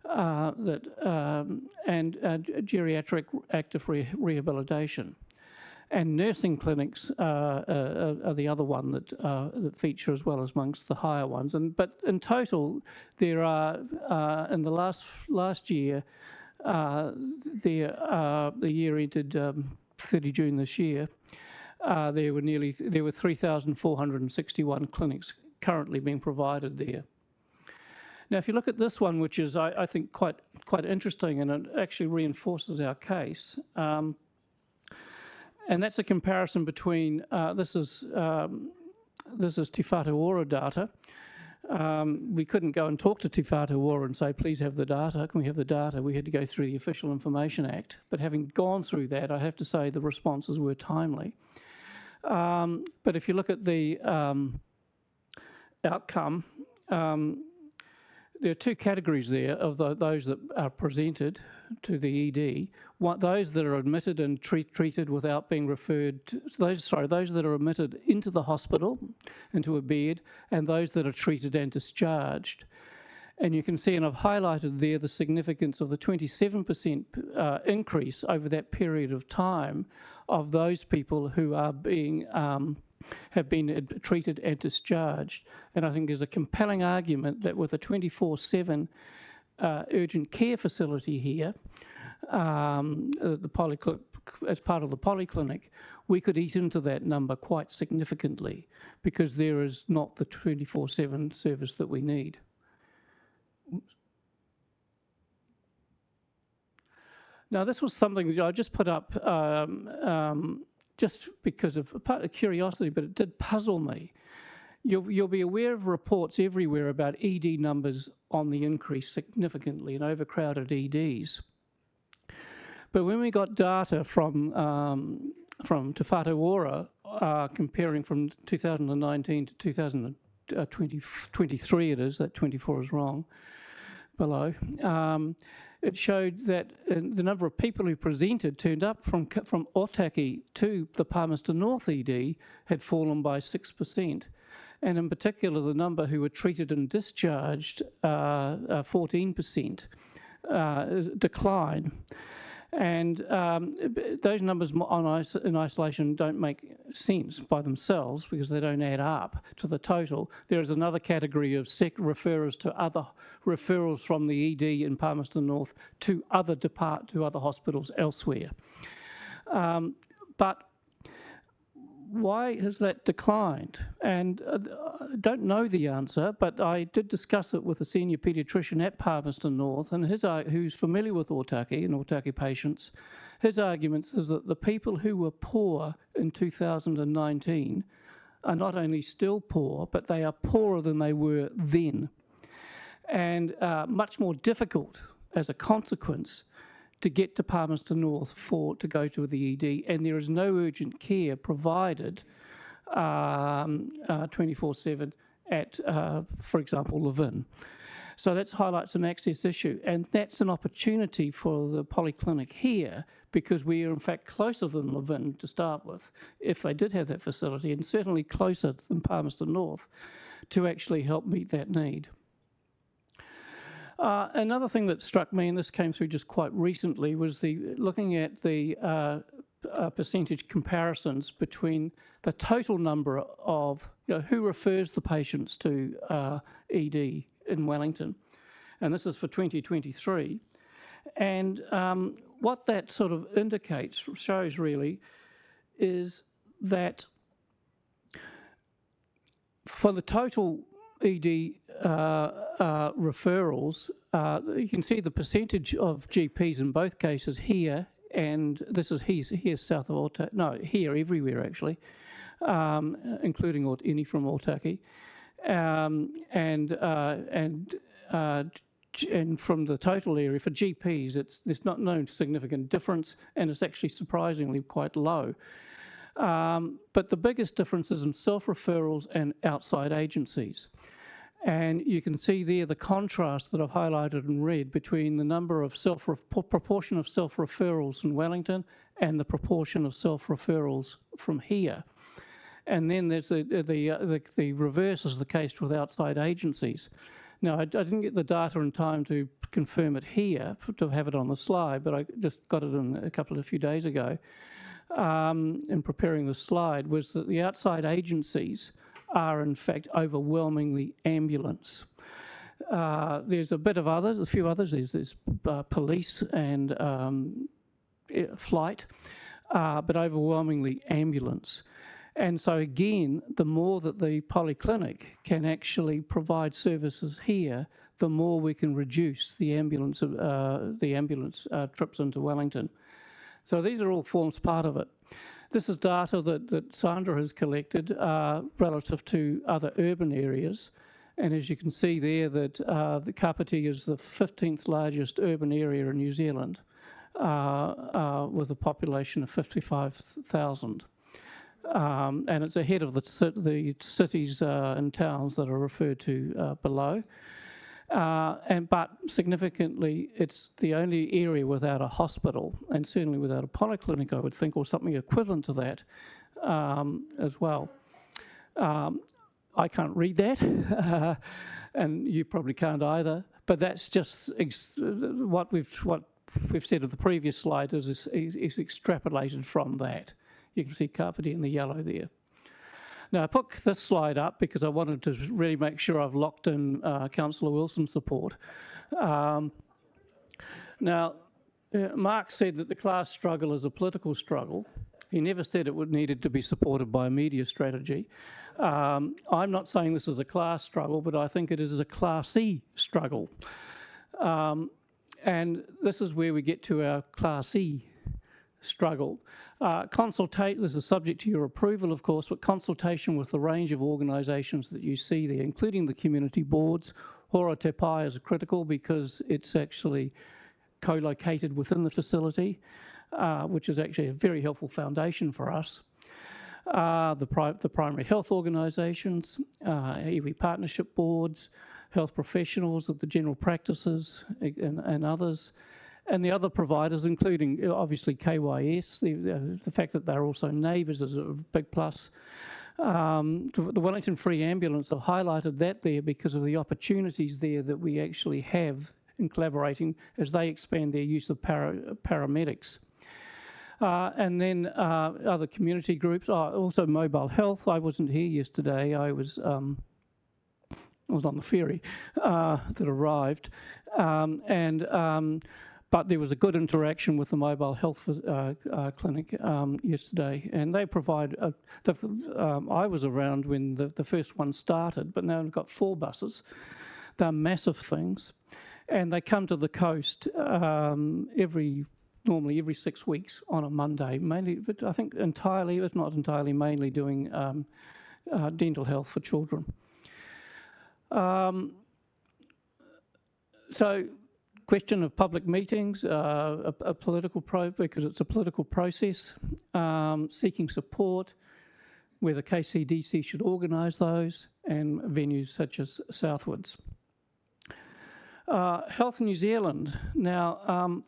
and geriatric active rehabilitation. And nursing clinics are the other one that feature as well as amongst the higher ones. But in total, there are in the last year, the year ended 30 June this year, there were 3,461 clinics currently being provided there. Now, if you look at this one, which is I think quite interesting, and it actually reinforces our case. And that's a comparison between, this is Te Whatu Ora data. We couldn't go and talk to Te Whatu Ora and say, please have the data. Can we have the data? We had to go through the Official Information Act. But having gone through that, I have to say the responses were timely. But if you look at the outcome, there are two categories there of those that are presented to the ED. Those that are admitted and treated without being referred to, those that are admitted into the hospital, into a bed, and those that are treated and discharged. And you can see, and I've highlighted there the significance of the 27% increase over that period of time of those people who are being have been treated and discharged. And I think there's a compelling argument that with a 24/7 urgent care facility here, as part of the polyclinic, we could eat into that number quite significantly because there is not the 24/7 service that we need. Now, this was something that I just put up just because of curiosity, but it did puzzle me. You'll be aware of reports everywhere about ED numbers on the increase significantly and overcrowded EDs. But when we got data from Te Whatu Ora, comparing from 2019 to 2023, it is, that 24 is wrong, below, it showed that the number of people who presented turned up from Otaki to the Palmerston North ED had fallen by 6%. And in particular, the number who were treated and discharged, 14% decline. And those numbers in isolation don't make sense by themselves because they don't add up to the total. There is another category of referrals from the ED in Palmerston North to other hospitals elsewhere. But why has that declined? And I don't know the answer, but I did discuss it with a senior paediatrician at Palmerston North, and who's familiar with Otaki and Otaki patients. His argument is that the people who were poor in 2019 are not only still poor, but they are poorer than they were then, and much more difficult as a consequence to get to Palmerston North to go to the ED, and there is no urgent care provided 24/7 at, for example, Levin. So that highlights an access issue, and that's an opportunity for the polyclinic here because we are in fact closer than Levin to start with, if they did have that facility, and certainly closer than Palmerston North to actually help meet that need. Another thing that struck me, and this came through just quite recently, was looking at the percentage comparisons between the total number of who refers the patients to ED in Wellington, and this is for 2023. And what that sort of shows really, is that For the total ED referrals, you can see the percentage of GPs in both cases here, and this is here south of Otaki, no, here everywhere actually, including any from Otaki, and from the total area for GPs, there's not no significant difference, and it's actually surprisingly quite low. But the biggest difference is in self-referrals and outside agencies. And you can see there the contrast that I've highlighted in red between the number of proportion of self-referrals in Wellington and the proportion of self-referrals from here. And then there's the reverse is the case with outside agencies. Now, I didn't get the data in time to confirm it here, to have it on the slide, but I just got it in a few days ago. In preparing the slide, was that the outside agencies are in fact overwhelmingly ambulance. There's a few others. There's police and flight, but overwhelmingly ambulance. And so again, the more that the polyclinic can actually provide services here, the more we can reduce the ambulance trips into Wellington. So these are all forms part of it. This is data that Sandra has collected relative to other urban areas. And as you can see there, that the Kapiti is the 15th largest urban area in New Zealand with a population of 55,000. And it's ahead of the cities and towns that are referred to below. But significantly, it's the only area without a hospital, and certainly without a polyclinic, I would think, or something equivalent to that as well. I can't read that, and you probably can't either. But that's just what we've said in the previous slide is extrapolated from that. You can see Kapiti in the yellow there. Now, I put this slide up because I wanted to really make sure I've locked in Councillor Wilson's support. Now, Mark said that the class struggle is a political struggle. He never said it needed to be supported by a media strategy. I'm not saying this is a class struggle, but I think it is a classy struggle. And this is where we get to our classy struggle. This is subject to your approval, of course, but consultation with the range of organisations that you see there, including the community boards. Hora Te Pai is critical because it's actually co-located within the facility, which is actually a very helpful foundation for us. The primary health organisations, iwi partnership boards, health professionals of the general practices and others, and the other providers, including obviously KYS. The fact that they're also neighbours is a big plus. The Wellington Free Ambulance have highlighted that there because of the opportunities there that we actually have in collaborating as they expand their use of paramedics. And then other community groups, also mobile health. I wasn't here yesterday. I was on the ferry that arrived, but there was a good interaction with the mobile health clinic yesterday, and they provide. I was around when the first one started, but now we've got 4 buses. They're massive things, and they come to the coast normally every 6 weeks on a Monday, mainly, but I think entirely, if not entirely, mainly doing dental health for children. So, question of public meetings, a political because it's a political process, seeking support, whether KCDC should organise those, and venues such as Southwards. Health New Zealand. Now,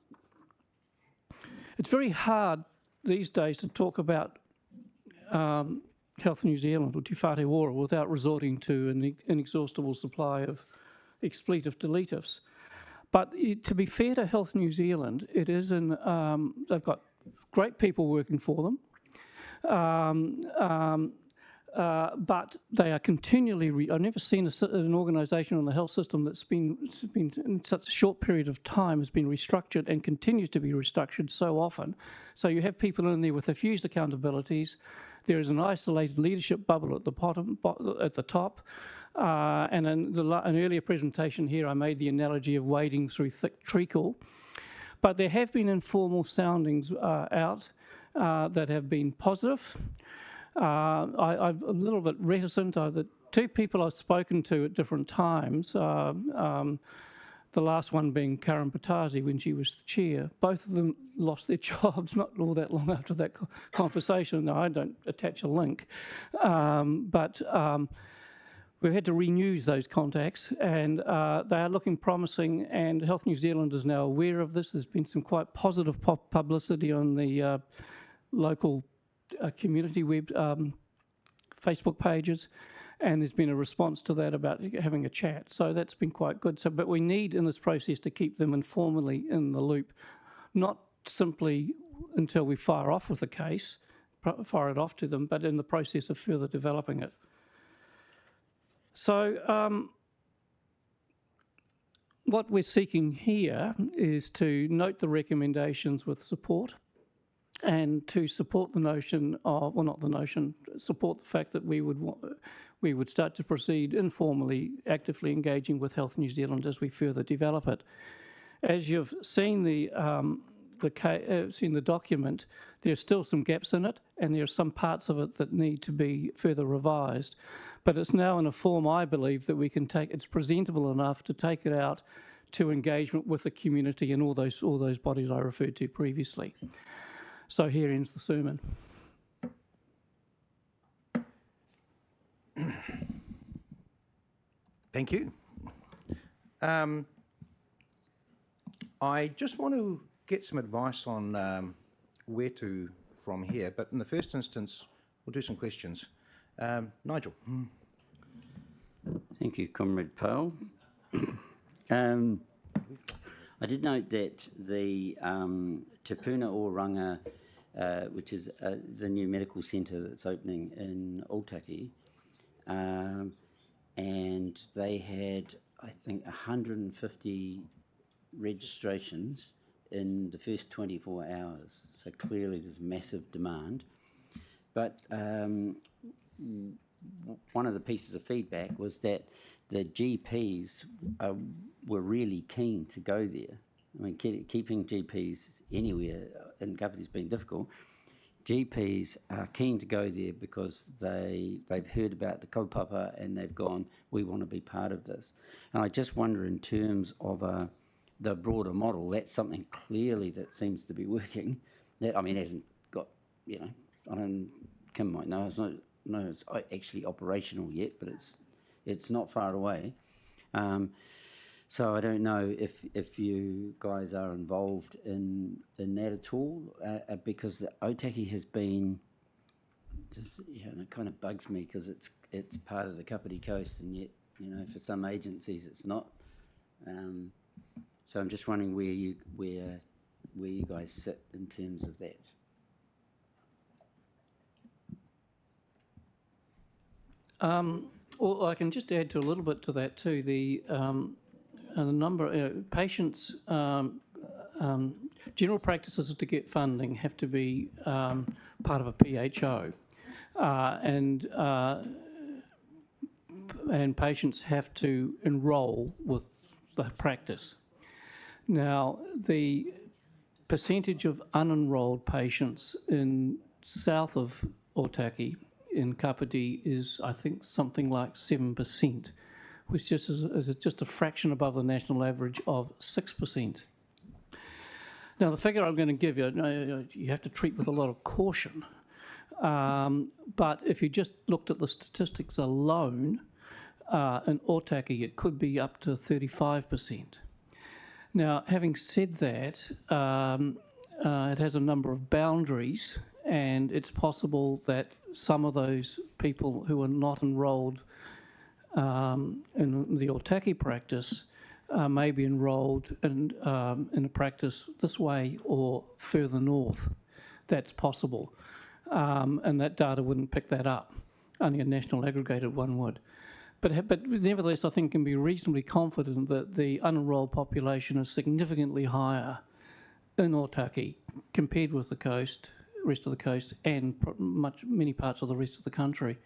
it's very hard these days to talk about Health New Zealand or Te Whare Ora without resorting to an inexhaustible supply of expletive deletives. But to be fair to Health New Zealand, it is they've got great people working for them, but they are continually. I've never seen an organisation in the health system that's been in such a short period of time has been restructured and continues to be restructured so often. So you have people in there with diffused accountabilities. There is an isolated leadership bubble at the bottom, at the top. And in an earlier presentation here, I made the analogy of wading through thick treacle. But there have been informal soundings out that have been positive. I'm a little bit reticent. The two people I've spoken to at different times, the last one being Karen Patazi when she was the chair, both of them lost their jobs not all that long after that conversation. Now, I don't attach a link, but we've had to renew those contacts, and they are looking promising, and Health New Zealand is now aware of this. There's been some quite positive publicity on the local community web Facebook pages, and there's been a response to that about having a chat. So that's been quite good. So, but we need in this process to keep them informally in the loop, not simply until we fire off with the case, fire it off to them, but in the process of further developing it. So what we're seeking here is to note the recommendations with support, and to support the notion of, well, not the notion, support the fact that we would start to proceed informally, actively engaging with Health New Zealand as we further develop it. As you've seen seen the document, there's still some gaps in it, and there are some parts of it that need to be further revised. But it's now in a form, I believe, that we can take. It's presentable enough to take it out to engagement with the community and all those bodies I referred to previously. So here ends the sermon. Thank you. I just want to get some advice on where to from here, but in the first instance, we'll do some questions. Nigel. Thank you, Comrade Powell. I did note that the Te Puna Oranga, which is the new medical centre that's opening in Otaki, and they had, I think, 150 registrations in the first 24 hours. So clearly there's massive demand. But one of the pieces of feedback was that the GPs were really keen to go there. I mean, keeping GPs anywhere in Kapiti has been difficult. GPs are keen to go there because they've heard about the kaupapa and they've gone, we want to be part of this. And I just wonder, in terms of the broader model, that's something clearly that seems to be working. That, I mean, hasn't got, Kim might know, it's actually operational yet, but it's not far away. So I don't know if you guys are involved in that at all, because the Otaki has been, and it kind of bugs me because it's part of the Kapiti Coast, and yet, for some agencies it's not. So I'm just wondering where you guys sit in terms of that. Well, I can just add to a little bit to that too. The number patients, general practices to get funding have to be part of a PHO, and patients have to enrol with the practice. Now, the percentage of unenrolled patients in south of Otaki in Kapiti is, I think, something like 7%, which just is just a fraction above the national average of 6%. Now, the figure I'm going to give you, you have to treat with a lot of caution, but if you just looked at the statistics alone, in Otaki, it could be up to 35%. Now, having said that, it has a number of boundaries, and it's possible that some of those people who are not enrolled in the Otaki practice may be enrolled in a practice this way or further north. That's possible, and that data wouldn't pick that up. Only a national aggregated one would. But nevertheless, I think can be reasonably confident that the unenrolled population is significantly higher in Otaki compared with the coast, rest of the coast and many parts of the rest of the country.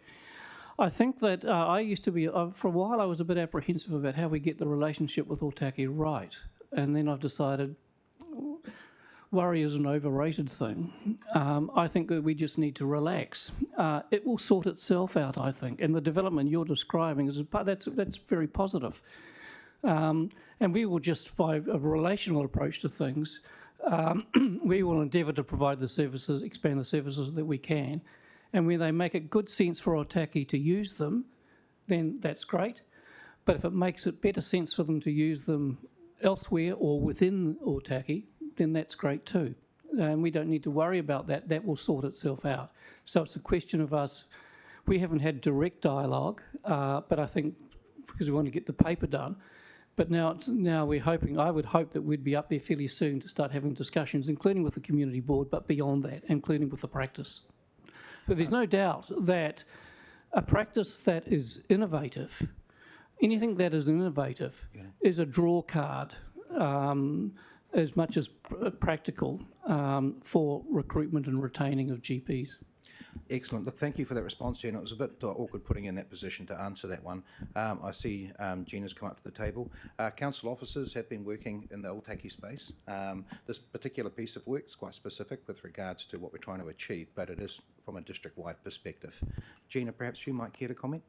I think that I used to be, for a while I was a bit apprehensive about how we get the relationship with Otaki right, and then I've decided worry is an overrated thing. I think that we just need to relax. It will sort itself out, I think, and the development you're describing that's very positive. And we will just, by a relational approach to things, we will endeavour to provide the services, expand the services that we can, and when they make it good sense for Otaki to use them, then that's great. But if it makes it better sense for them to use them elsewhere or within Otaki, then that's great too. And we don't need to worry about that. That will sort itself out. So it's a question of us. We haven't had direct dialogue, but I think because we want to get the paper done. But now we're hoping, I would hope that we'd be up there fairly soon to start having discussions, including with the community board, but beyond that, including with the practice. But there's no doubt that a practice that is innovative, anything that is innovative, is a draw card as much as practical for recruitment and retaining of GPs. Excellent. Look, thank you for that response, Gina. It was a bit awkward putting you in that position to answer that one. I see Gina's come up to the table. Council officers have been working in the Otaki space. This particular piece of work is quite specific with regards to what we're trying to achieve, but it is from a district-wide perspective. Gina, perhaps you might care to comment?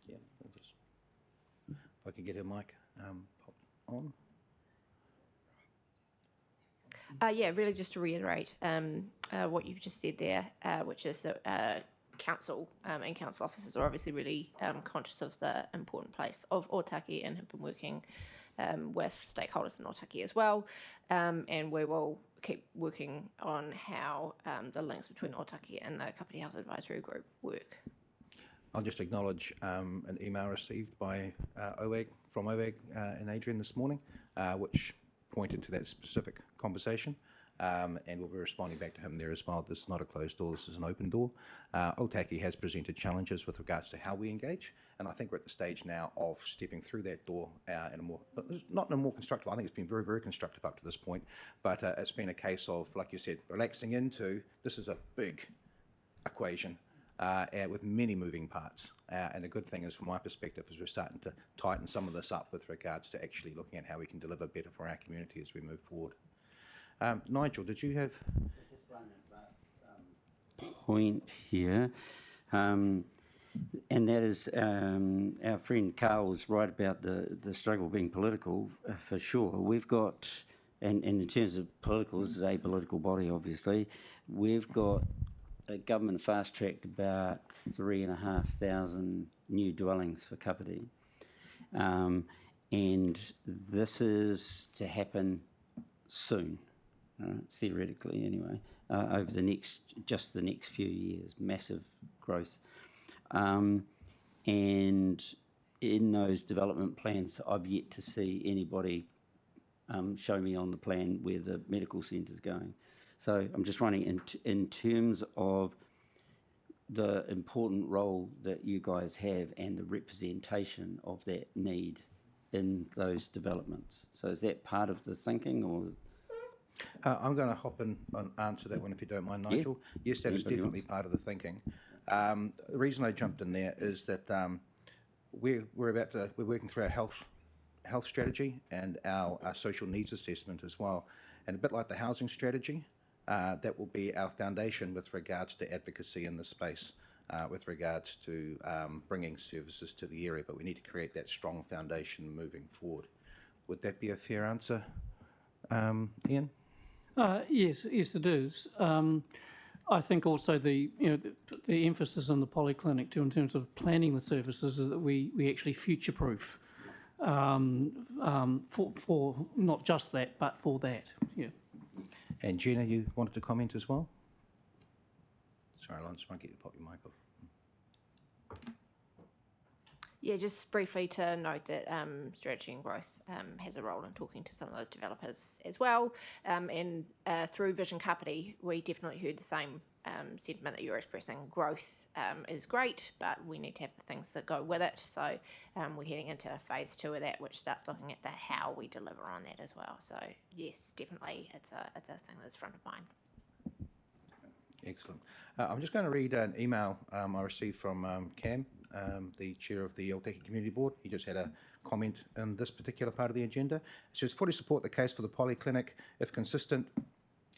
Yeah, if I can get her mic pop on. Yeah, really just to reiterate what you've just said there, which is that council and council officers are obviously really conscious of the important place of Otaki and have been working with stakeholders in Otaki as well. And we will keep working on how the links between Otaki and the Kapiti House Advisory Group work. I'll just acknowledge an email received by OAG, from OAG and Adrian this morning, which pointed to that specific conversation, and we'll be responding back to him there as well. This is not a closed door, this is an open door. Otaki has presented challenges with regards to how we engage, and I think we're at the stage now of stepping through that door in a more, not in a more constructive, I think it's been very, very constructive up to this point, but it's been a case of, like you said, relaxing into, this is a big equation, with many moving parts. And the good thing is, from my perspective, is we're starting to tighten some of this up with regards to actually looking at how we can deliver better for our community as we move forward. Nigel, did you have... Just one last point here, and that is our friend Carl was right about the struggle being political, for sure. We've got, and in terms of political, this is a political body, obviously, we've got the government fast-tracked about 3,500 new dwellings for Kapiti. And this is to happen soon, theoretically anyway, over the next few years, massive growth. And in those development plans, I've yet to see anybody show me on the plan where the medical centre's going. So I'm just wondering, in terms of the important role that you guys have and the representation of that need in those developments. So is that part of the thinking, or? I'm going to hop in and answer that one if you don't mind, Nigel. Yeah. Yes, that is definitely part of the thinking. The reason I jumped in there is that we're working through our health strategy and our social needs assessment as well. And a bit like the housing strategy, that will be our foundation with regards to advocacy in the space, with regards to bringing services to the area, but we need to create that strong foundation moving forward. Would that be a fair answer, Ian? Yes, it is. I think also the emphasis on the polyclinic too, in terms of planning the services, is that we actually future-proof for not just that, but for that. Yeah. And Gina, you wanted to comment as well? Sorry, I just want to get you to pop your mic off. Yeah, just briefly to note that Strategy and Growth has a role in talking to some of those developers as well. And through Vision Kapiti, we definitely heard the same sentiment that you're expressing. Growth is great, but we need to have the things that go with it. So we're heading into phase 2 of that, which starts looking at the how we deliver on that as well. So yes, definitely, it's a thing that's front of mind. Excellent. I'm just going to read an email I received from Cam, the chair of the Otaki Community Board. He just had a comment on this particular part of the agenda. It says, fully support the case for the polyclinic if consistent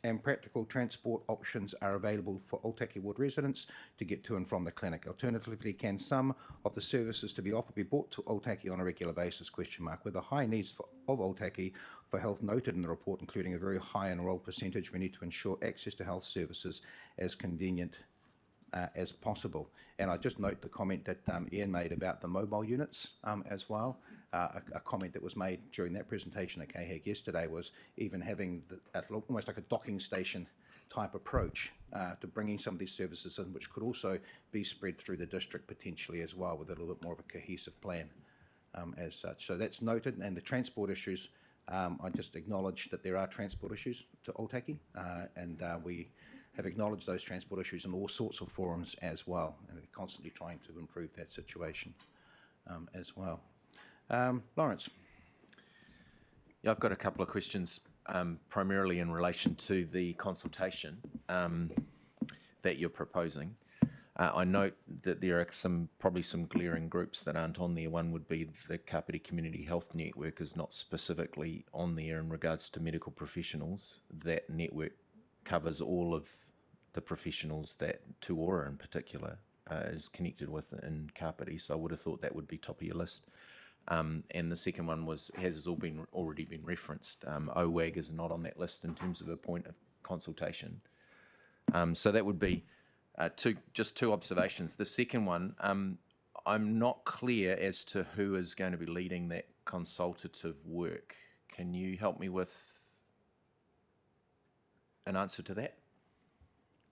and practical transport options are available for Otaki Ward residents to get to and from the clinic. Alternatively, can some of the services to be offered be brought to Otaki on a regular basis, ? With the high needs of Otaki for health noted in the report, including a very high enrolled percentage, we need to ensure access to health services as convenient as possible. And I just note the comment that Ian made about the mobile units as well. A comment that was made during that presentation at KHAG yesterday was even having almost like a docking station type approach to bringing some of these services in, which could also be spread through the district potentially as well, with a little bit more of a cohesive plan as such. So that's noted. And the transport issues, I just acknowledge that there are transport issues to Otaki, and we have acknowledged those transport issues in all sorts of forums as well, and we're constantly trying to improve that situation as well. Lawrence. Yeah, I've got a couple of questions, primarily in relation to the consultation that you're proposing. I note that there are probably some glaring groups that aren't on there. One would be the Kapiti Community Health Network is not specifically on there in regards to medical professionals. That network covers all of the professionals that Te Ora in particular is connected with in Kapiti, so I would have thought that would be top of your list. And the second one has already been referenced. OWAG is not on that list in terms of a point of consultation. So that would be just two observations. The second one, I'm not clear as to who is going to be leading that consultative work. Can you help me with an answer to that?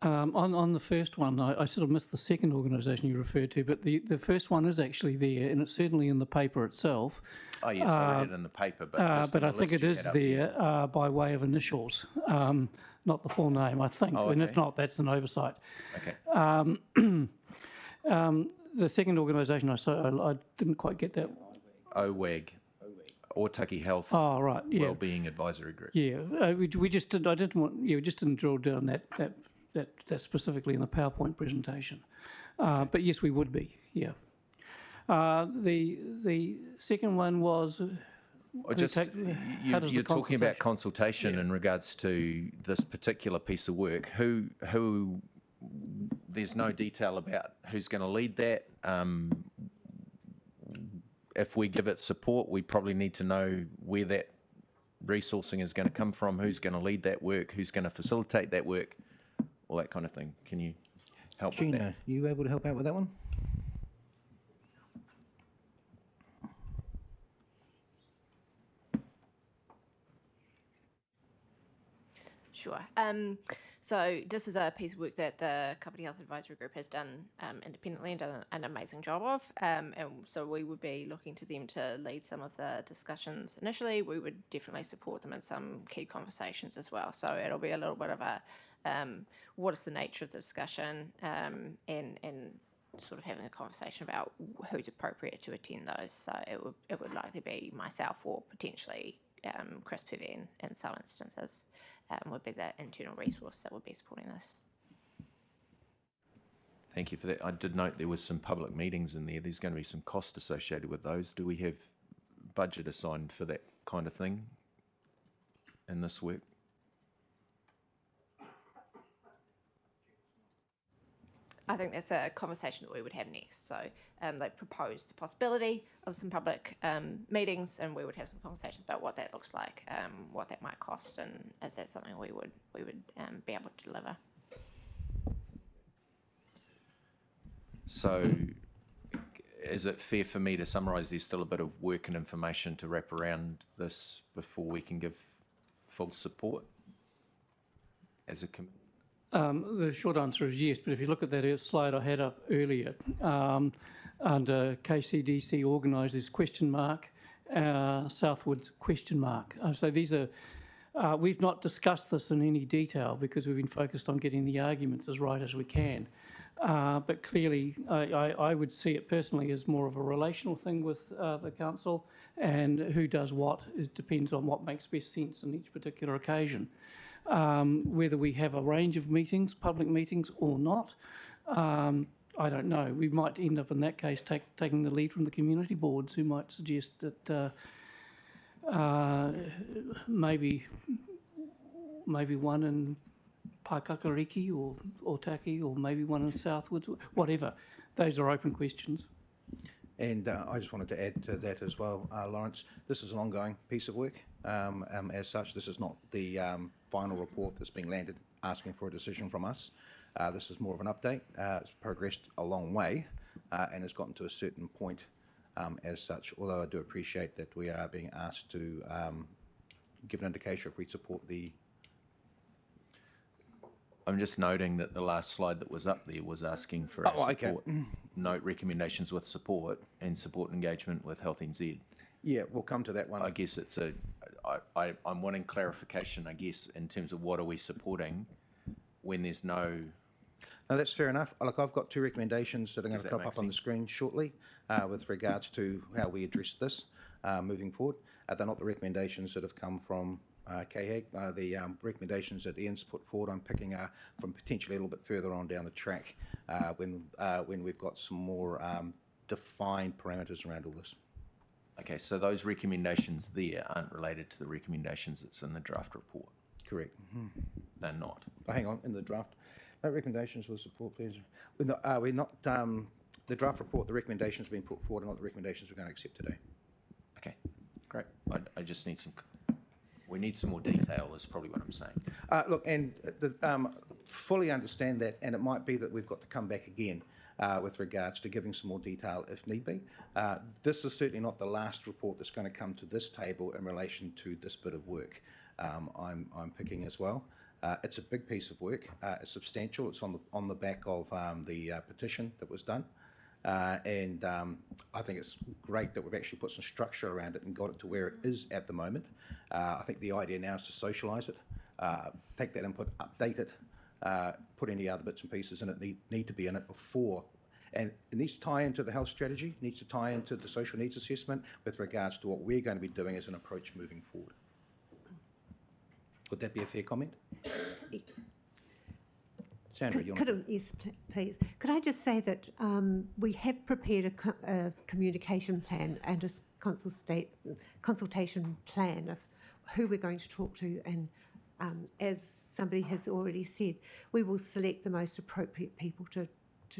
On the first one, I sort of missed the second organisation you referred to, but the first one is actually there, and it's certainly in the paper itself. Oh yes, I read it in the paper, but I think it is there by way of initials, not the full name, I think. Oh, and okay. if not, that's an oversight. Okay. The second organisation, I didn't quite get that. OWAG, Otaki Health Oh right, yeah, Wellbeing Advisory Group. yeah. We just didn't. I didn't want. Yeah, we just didn't drill down that specifically in the PowerPoint presentation. But yes, we would be. Yeah. The second one was. You're talking about consultation in regards to this particular piece of work. Who? There's no detail about who's going to lead that. If we give it support, we probably need to know where that resourcing is going to come from, who's going to lead that work, who's going to facilitate that work, all that kind of thing. Can you help with Gina, that? are you able to help out with that one? Sure. So this is a piece of work that the Kapiti Health Advisory Group has done independently and done an amazing job of. And so we would be looking to them to lead some of the discussions initially. We would definitely support them in some key conversations as well. So it'll be a little bit of a what is the nature of the discussion and sort of having a conversation about who's appropriate to attend those. So it would likely be myself or potentially Chris Pevin in some instances. Would be the internal resource that would be supporting this. Thank you for that. I did note there was some public meetings in there. There's going to be some cost associated with those. Do we have budget assigned for that kind of thing in this work? I think that's a conversation that we would have next. So they proposed the possibility of some public meetings, and we would have some conversations about what that looks like, what that might cost, and is that something we would be able to deliver. So is it fair for me to summarise there's still a bit of work and information to wrap around this before we can give full support as a committee? The short answer is yes, but if you look at that slide I had up earlier, under KCDC organises ? Southwards ? So these are We've not discussed this in any detail because we've been focused on getting the arguments as right as we can. But clearly, I would see it personally as more of a relational thing with the council, and who does what depends on what makes best sense in each particular occasion. Whether we have a range of meetings, public meetings or not, I don't know. We might end up in that case taking the lead from the community boards, who might suggest that maybe one in Paekakariki or Otaki, or maybe one in Southwoods, whatever. Those are open questions. And I just wanted to add to that as well, Lawrence, this is an ongoing piece of work. As such, this is not the final report that's being landed asking for a decision from us. This is more of an update. It's progressed a long way and has gotten to a certain point as such, although I do appreciate that we are being asked to give an indication if we support the... I'm just noting that the last slide that was up there was asking for our support. Note recommendations with support and support engagement with Health NZ. Yeah, we'll come to that one. I guess it's I'm wanting clarification, I guess, in terms of what are we supporting when there's no... No, that's fair enough. Look, I've got two recommendations that are going to pop up on the screen shortly with regards to how we address this moving forward. They're not the recommendations that have come from CAHAG. The recommendations that Ian's put forward, I'm picking from potentially a little bit further on down the track when we've got some more defined parameters around all this. Okay, so those recommendations there aren't related to the recommendations that's in the draft report? Correct. They're not? Oh, hang on, in the draft. No recommendations for support, please. We're not the draft report, the recommendations being put forward are not the recommendations we're going to accept today. Okay, great. I just need we need some more detail is probably what I'm saying. Look, and fully understand that, and it might be that we've got to come back again with regards to giving some more detail if need be. This is certainly not the last report that's going to come to this table in relation to this bit of work I'm picking as well. It's a big piece of work. It's substantial. It's on the back of the petition that was done. And I think it's great that we've actually put some structure around it and got it to where it is at the moment. I think the idea now is to socialise it, take that input, update it, put any other bits and pieces in it need to be in it before. And it needs to tie into the health strategy, needs to tie into the social needs assessment with regards to what we're going to be doing as an approach moving forward. Would that be a fair comment? Sandra, you want to... Yes, please. Could I just say that we have prepared a communication plan and a consultation plan of who we're going to talk to, and as somebody has already said, we will select the most appropriate people to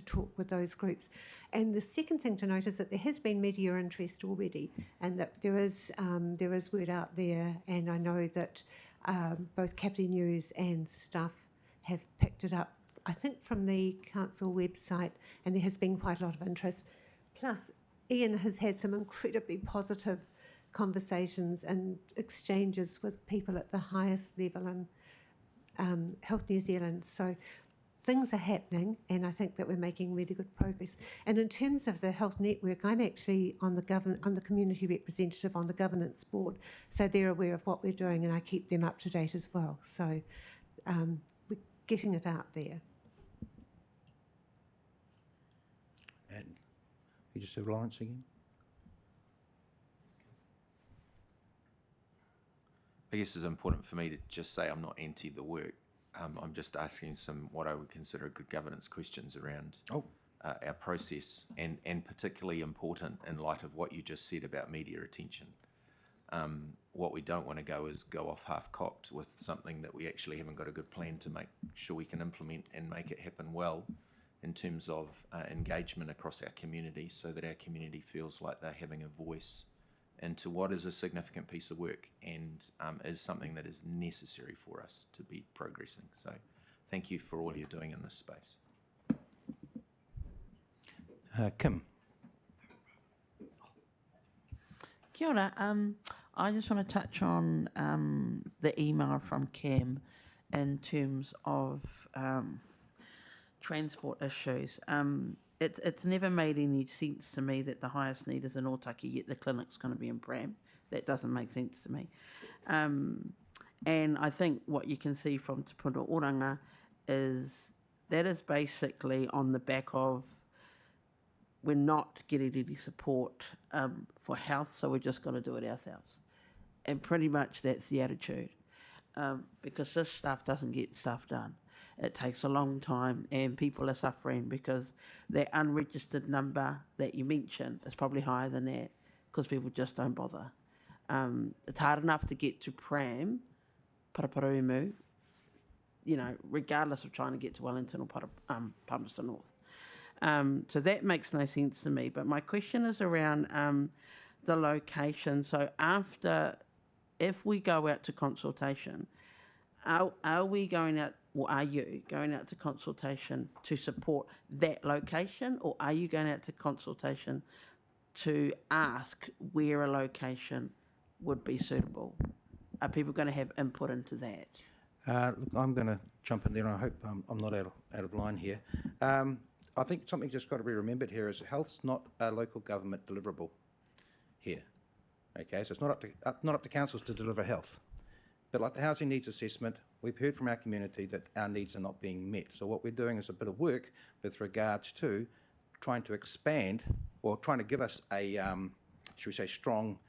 talk with those groups. And the second thing to note is that there has been media interest already, and that there is word out there, and I know that both Kapiti News and Stuff have picked it up, I think, from the council website, and there has been quite a lot of interest. Plus, Ian has had some incredibly positive conversations and exchanges with people at the highest level in Health New Zealand. So things are happening, and I think that we're making really good progress. And in terms of the health network, I'm actually on the community representative on the governance board, so they're aware of what we're doing, and I keep them up to date as well. So we're getting it out there. And you just have Lawrence again? I guess it's important for me to just say I'm not anti the work. I'm just asking some what I would consider good governance questions around our process, and particularly important in light of what you just said about media attention. What we don't want to go is go off half-cocked with something that we actually haven't got a good plan to make sure we can implement and make it happen well in terms of engagement across our community, so that our community feels like they're having a voice into what is a significant piece of work and is something that is necessary for us to be progressing. So thank you for all you're doing in this space. Kim. Kia ora. I just want to touch on the email from Cam in terms of transport issues. It's never made any sense to me that the highest need is in Otaki, yet the clinic's going to be in Pram. That doesn't make sense to me. And I think what you can see from Te Puna Oranga is that is basically on the back of we're not getting any support for health, so we're just going to do it ourselves. And pretty much that's the attitude, because this stuff doesn't get stuff done. It takes a long time, and people are suffering because that unregistered number that you mentioned is probably higher than that because people just don't bother. It's hard enough to get to Pram, Paraparaumu, regardless of trying to get to Wellington or Palmerston North. So that makes no sense to me. But my question is around the location. So if we go out to consultation, are we going out, or are you going out to consultation to support that location, or are you going out to consultation to ask where a location would be suitable? Are people going to have input into that? Look, I'm going to jump in there, and I hope I'm not out of line here. I think something just got to be remembered here is health's not a local government deliverable here. Okay, so it's not up to councils to deliver health. But like the housing needs assessment, we've heard from our community that our needs are not being met. So what we're doing is a bit of work with regards to trying to expand, or trying to give us a, should we say, strong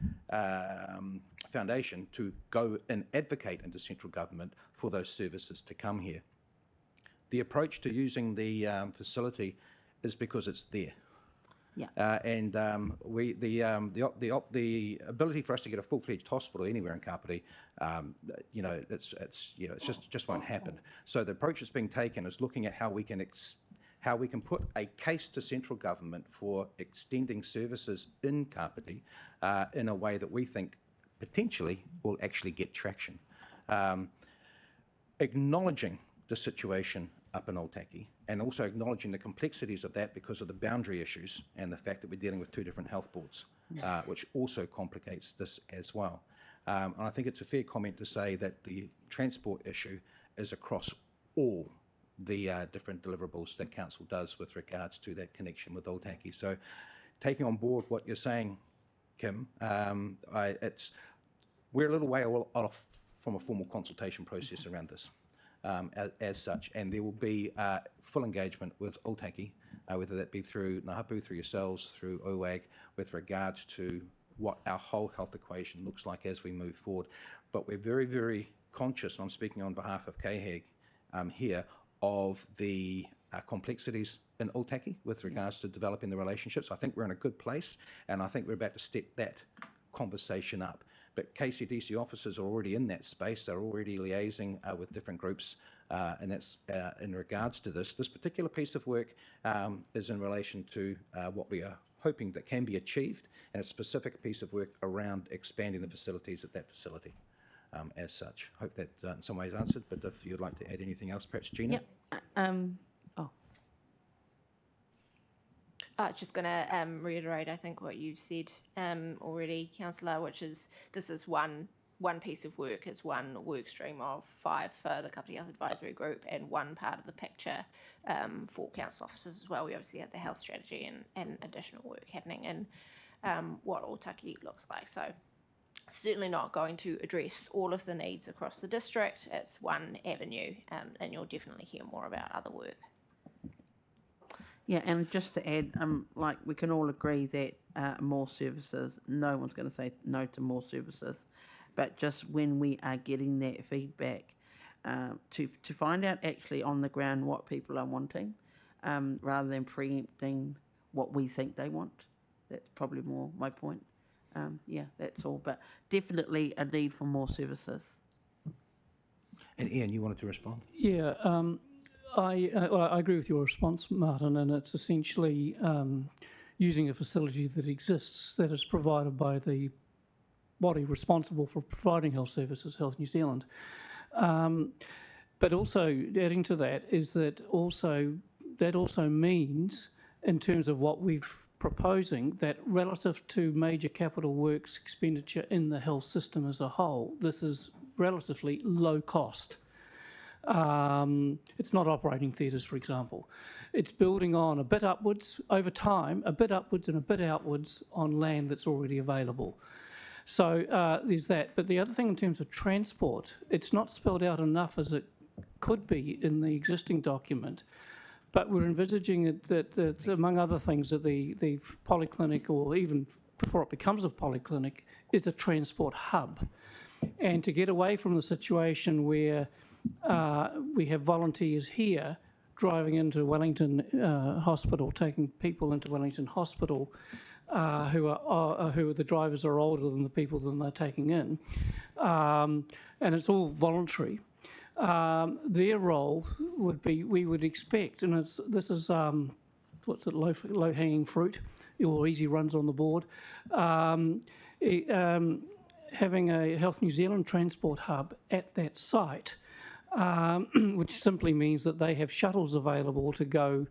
foundation to go and advocate into central government for those services to come here. The approach to using the facility is because it's there. Yeah. And the ability for us to get a full-fledged hospital anywhere in Kapiti, it just won't happen. So the approach that's being taken is looking at how we can put a case to central government for extending services in Kapiti in a way that we think potentially will actually get traction. Acknowledging the situation up in Otaki, and also acknowledging the complexities of that because of the boundary issues and the fact that we're dealing with two different health boards, which also complicates this as well. And I think it's a fair comment to say that the transport issue is across all the different deliverables that council does with regards to that connection with Otaki. So taking on board what you're saying, Kim, we're a little way off from a formal consultation process around this. As such, and there will be full engagement with Otaki, whether that be through Nahapu, through yourselves, through OWAG, with regards to what our whole health equation looks like as we move forward. But we're very, very conscious, and I'm speaking on behalf of CAHAG here, of the complexities in Otaki with regards to developing the relationships. I think we're in a good place, and I think we're about to step that conversation up. But KCDC officers are already in that space. They're already liaising with different groups, and that's in regards to this. This particular piece of work is in relation to what we are hoping that can be achieved, and a specific piece of work around expanding the facilities at that facility as such. Hope that in some ways answered, but if you'd like to add anything else, perhaps Gina? I was just going to reiterate, I think, what you've said already, Councillor, which is this is one piece of work. It's one work stream of 5 for the Kapiti Health Advisory Group, and one part of the picture for council officers as well. We obviously have the health strategy and additional work happening in what Otaki looks like. So certainly not going to address all of the needs across the district. It's one avenue, and you'll definitely hear more about other work. Yeah, and just to add, we can all agree that more services, no one's going to say no to more services, but just when we are getting that feedback, to find out actually on the ground what people are wanting, rather than preempting what we think they want. That's probably more my point. That's all, but definitely a need for more services. And Ian, you wanted to respond? Yeah, I agree with your response, Martin, and it's essentially using a facility that exists, that is provided by the body responsible for providing health services, Health New Zealand. But also adding to that is that also means, in terms of what we're proposing, that relative to major capital works expenditure in the health system as a whole, this is relatively low cost. It's not operating theatres, for example. It's building on a bit upwards over time, a bit upwards and a bit outwards on land that's already available. So there's that. But the other thing in terms of transport, it's not spelled out enough as it could be in the existing document. But we're envisaging that among other things, that the polyclinic, or even before it becomes a polyclinic, is a transport hub. And to get away from the situation where we have volunteers here driving into Wellington Hospital, taking people into Wellington Hospital, who the drivers are older than the people that they're taking in, and it's all voluntary. Their role would be, we would expect, and this is low-hanging fruit, or easy runs on the board, having a Health New Zealand transport hub at that site, which simply means that they have shuttles available to go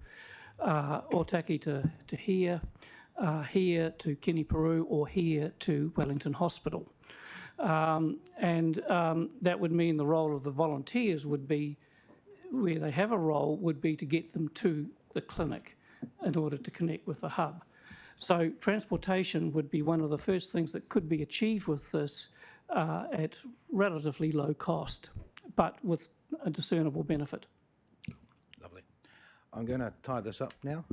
Otaki to here, here to Keniparu, or here to Wellington Hospital. That would mean the role of the volunteers would be, where they have a role, would be to get them to the clinic in order to connect with the hub. So transportation would be one of the first things that could be achieved with this at relatively low cost, but with a discernible benefit. Lovely. I'm going to tie this up now.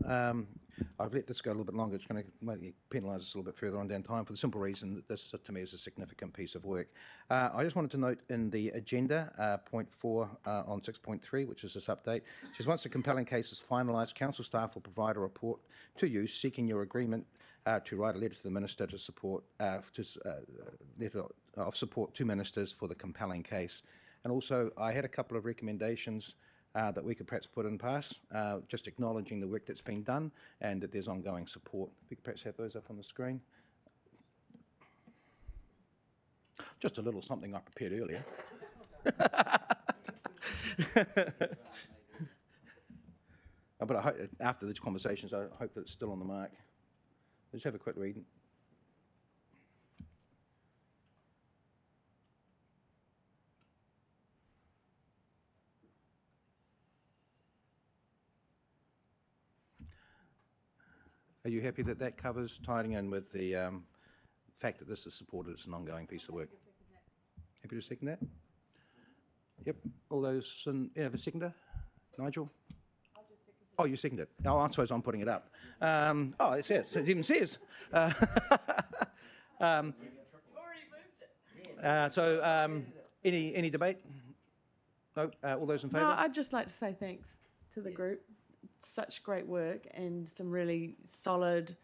I've let this go a little bit longer. It's going to maybe penalise us a little bit further on down time, for the simple reason that this, to me, is a significant piece of work. I just wanted to note in the agenda, point 4 on 6.3, which is this update, it says, once a compelling case is finalised, council staff will provide a report to you seeking your agreement to write a letter to the minister to support, letter of support to ministers for the compelling case. And also, I had a couple of recommendations that we could perhaps put in pass, just acknowledging the work that's been done and that there's ongoing support. If we could perhaps have those up on the screen. Just a little something I prepared earlier. But I hope, after these conversations, I hope that it's still on the mark. Let's have a quick read. Are you happy that that covers tying in with the fact that this is supported as an ongoing piece of work? Happy to second that? Yep. All those in, have a seconder? Nigel? Oh, you second it. Oh, I suppose I'm putting it up. Oh, it says. It even says. Any debate? No. All those in favour? No, I'd just like to say thanks to the group. Such great work and some really solid,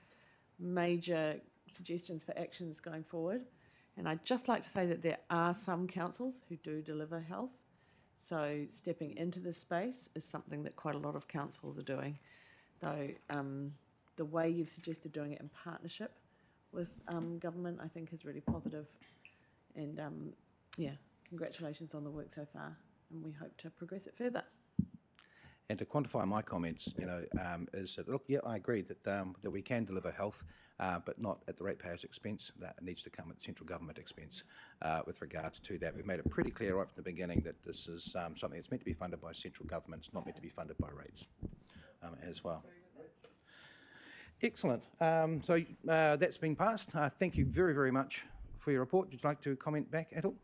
major suggestions for actions going forward. And I'd just like to say that there are some councils who do deliver health. So stepping into this space is something that quite a lot of councils are doing. Though the way you've suggested doing it in partnership with government, I think, is really positive. And yeah, congratulations on the work so far. And we hope to progress it further. And to quantify my comments, is that, look, yeah, I agree that that we can deliver health, but not at the ratepayers' expense. That needs to come at central government expense with regards to that. We've made it pretty clear right from the beginning that this is something that's meant to be funded by central government. It's not meant to be funded by rates as well. Excellent. So that's been passed. Thank you very, very much for your report. Would you like to comment back at all?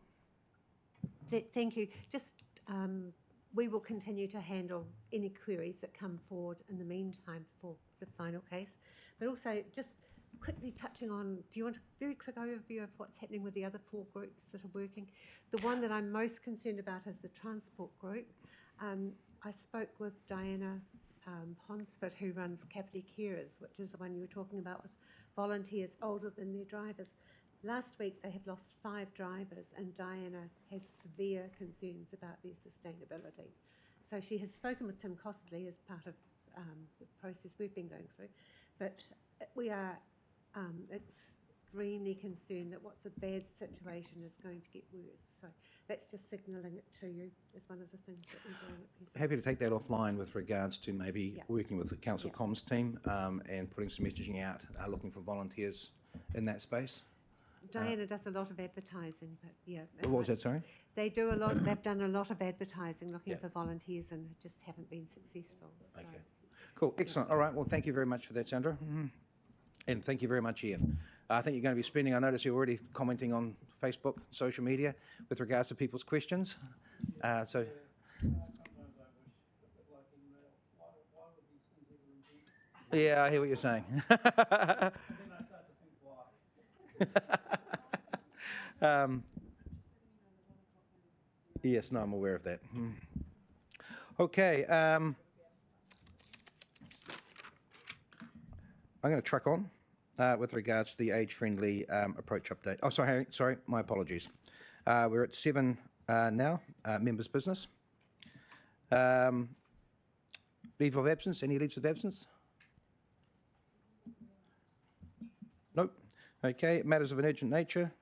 Thank you. Just we will continue to handle any queries that come forward in the meantime for the final case. But also, just quickly touching on, do you want a very quick overview of what's happening with the other 4 groups that are working? The one that I'm most concerned about is the transport group. I spoke with Diana Ponsford, who runs Kapiti Carers, which is the one you were talking about, with volunteers older than their drivers. Last week, they have lost 5 drivers, and Diana has severe concerns about their sustainability. So she has spoken with Tim Costley as part of the process we've been going through. But we are extremely concerned that what's a bad situation is going to get worse. So that's just signalling it to you as one of the things that we're doing at PCC. Happy to take that offline with regards to maybe working with the council comms team and putting some messaging out, looking for volunteers in that space. Diana does a lot of advertising, but yeah. What was that, sorry? They do a lot. They've done a lot of advertising, looking for volunteers, and just haven't been successful. So. Okay. Cool. Excellent. All right. Well, thank you very much for that, Sandra. And thank you very much, Ian. I think you're going to be spending, I notice you're already commenting on Facebook, social media, with regards to people's questions. So. Yeah, I hear what you're saying. Yes, no, I'm aware of that. Okay. I'm going to truck on with regards to the age-friendly approach update. Oh, sorry, my apologies. We're at 7 now, members' business. Leave of absence, any leaves of absence? Nope. Okay, matters of an urgent nature.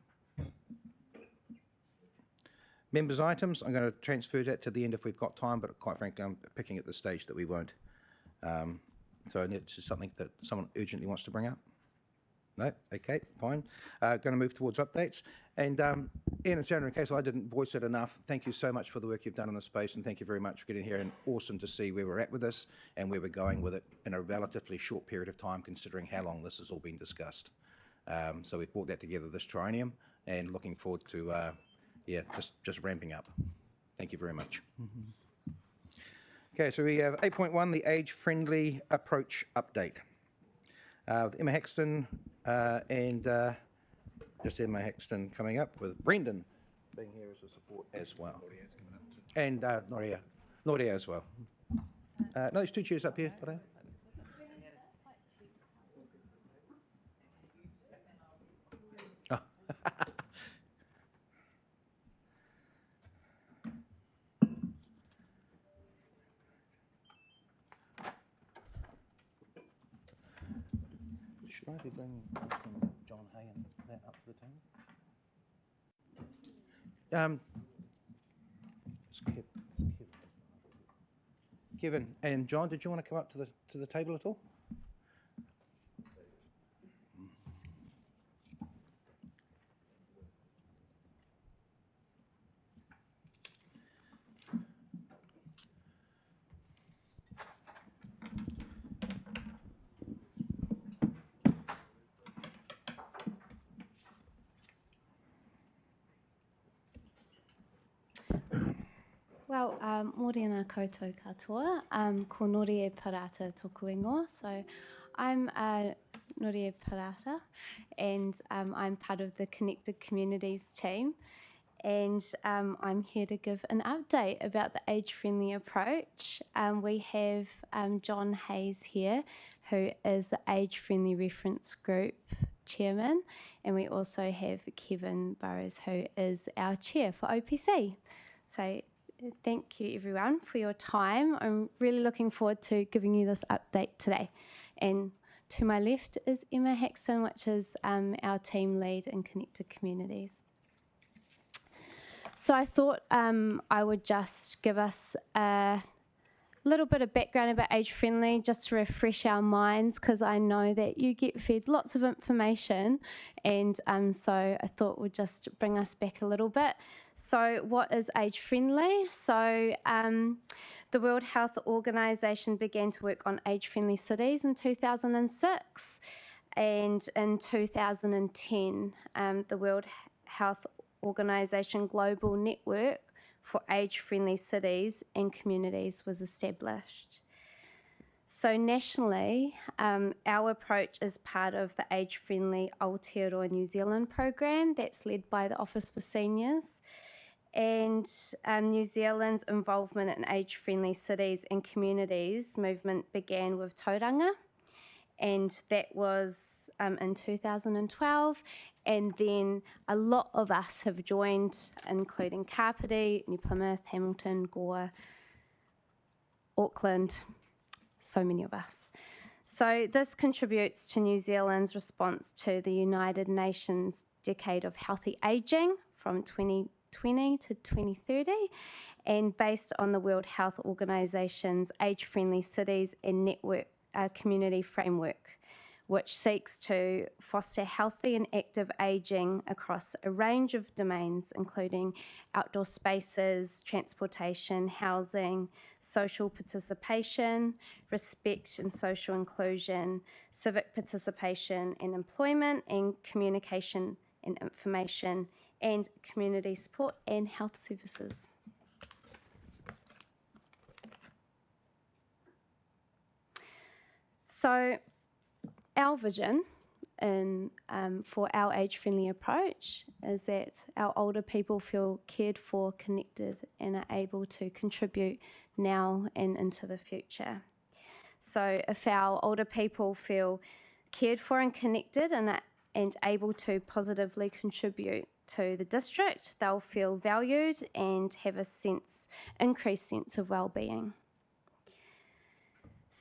Members' items, I'm going to transfer that to the end if we've got time, but quite frankly, I'm picking at the stage that we won't. So it's just something that someone urgently wants to bring up? No? Okay, fine. Going to move towards updates. And Ian and Sarah, in case I didn't voice it enough, thank you so much for the work you've done in this space, and thank you very much for getting here, and awesome to see where we're at with this and where we're going with it in a relatively short period of time, considering how long this has all been discussed. So we've brought that together this triennium, and looking forward to just ramping up. Thank you very much. Okay, so we have 8.1, the age-friendly approach update. With Emma Hexton and just Emma Hexton coming up, with Brendan being here as a support as well. And Noria as well. No, there's 2 chairs up here today. Oh. Should I be bringing John Hay and that up to the table? Kevin and John, did you want to come up to the table at all? Well, mōrena koutou katoa, ko Norie Parata tōku ingoa. So I'm Norie Parata, and I'm part of the Connected Communities team. And I'm here to give an update about the age-friendly approach. We have John Hayes here, who is the Age-Friendly Reference Group Chairman. And we also have Kevin Burrows, who is our Chair for OPC. So thank you everyone for your time. I'm really looking forward to giving you this update today. And to my left is Emma Hexton, which is our team lead in Connected Communities. So I thought I would just give us a little bit of background about Age Friendly, just to refresh our minds, because I know that you get fed lots of information, and so I thought we'd just bring us back a little bit. So what is Age Friendly? So the World Health Organization began to work on age-friendly cities in 2006, and in 2010 the World Health Organization Global Network for Age-Friendly Cities and Communities was established. So nationally, our approach is part of the Age-Friendly Aotearoa New Zealand program that's led by the Office for Seniors. And New Zealand's involvement in age-friendly cities and communities movement began with Tauranga, and that was in 2012. And then a lot of us have joined, including Kapiti, New Plymouth, Hamilton, Gore, Auckland, so many of us. So this contributes to New Zealand's response to the United Nations Decade of Healthy Ageing from 2020 to 2030, and based on the World Health Organization's Age-Friendly Cities and Network Community Framework, which seeks to foster healthy and active ageing across a range of domains, including outdoor spaces, transportation, housing, social participation, respect and social inclusion, civic participation and employment, and communication and information, and community support and health services. So our vision for our age-friendly approach is that our older people feel cared for, connected, and are able to contribute now and into the future. So if our older people feel cared for and connected and able to positively contribute to the district, they'll feel valued and have a increased sense of well-being.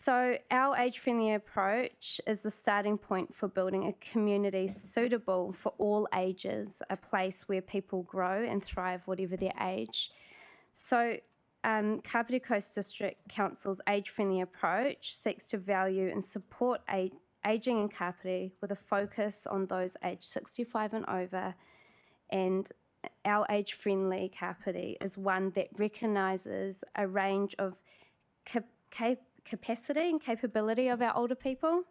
So our age-friendly approach is the starting point for building a community suitable for all ages, a place where people grow and thrive whatever their age. So Kapiti Coast District Council's age-friendly approach seeks to value and support ageing in Kapiti with a focus on those aged 65 and over, and our age-friendly Kapiti is one that recognises a range of capacity and capability of our older people.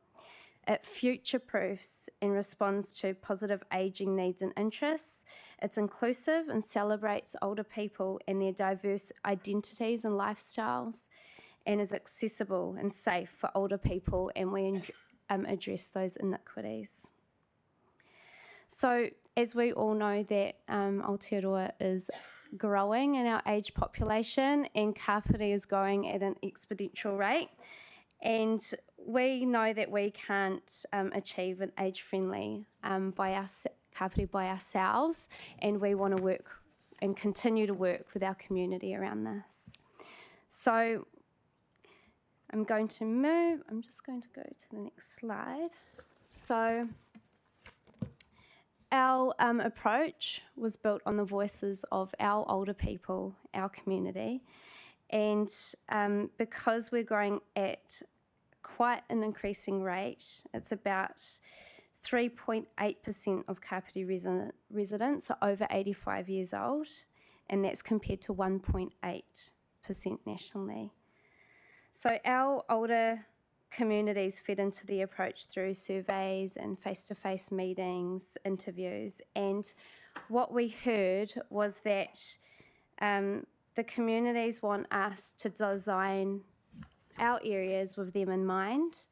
It future-proofs and responds to positive ageing needs and interests. It's inclusive and celebrates older people and their diverse identities and lifestyles, and is accessible and safe for older people, and we address those inequities. So, as we all know that Aotearoa is growing in our age population, and Kapiti is growing at an exponential rate, and we know that we can't achieve an age-friendly Kapiti by ourselves, and we want to work and continue to work with our community around this. So I'm just going to go to the next slide. So our approach was built on the voices of our older people, our community, and because we're growing at quite an increasing rate, it's about 3.8% of Kapiti residents are over 85 years old, and that's compared to 1.8% nationally. So our older communities fed into the approach through surveys and face-to-face meetings, interviews, and what we heard was that the communities want us to design our areas with them in mind,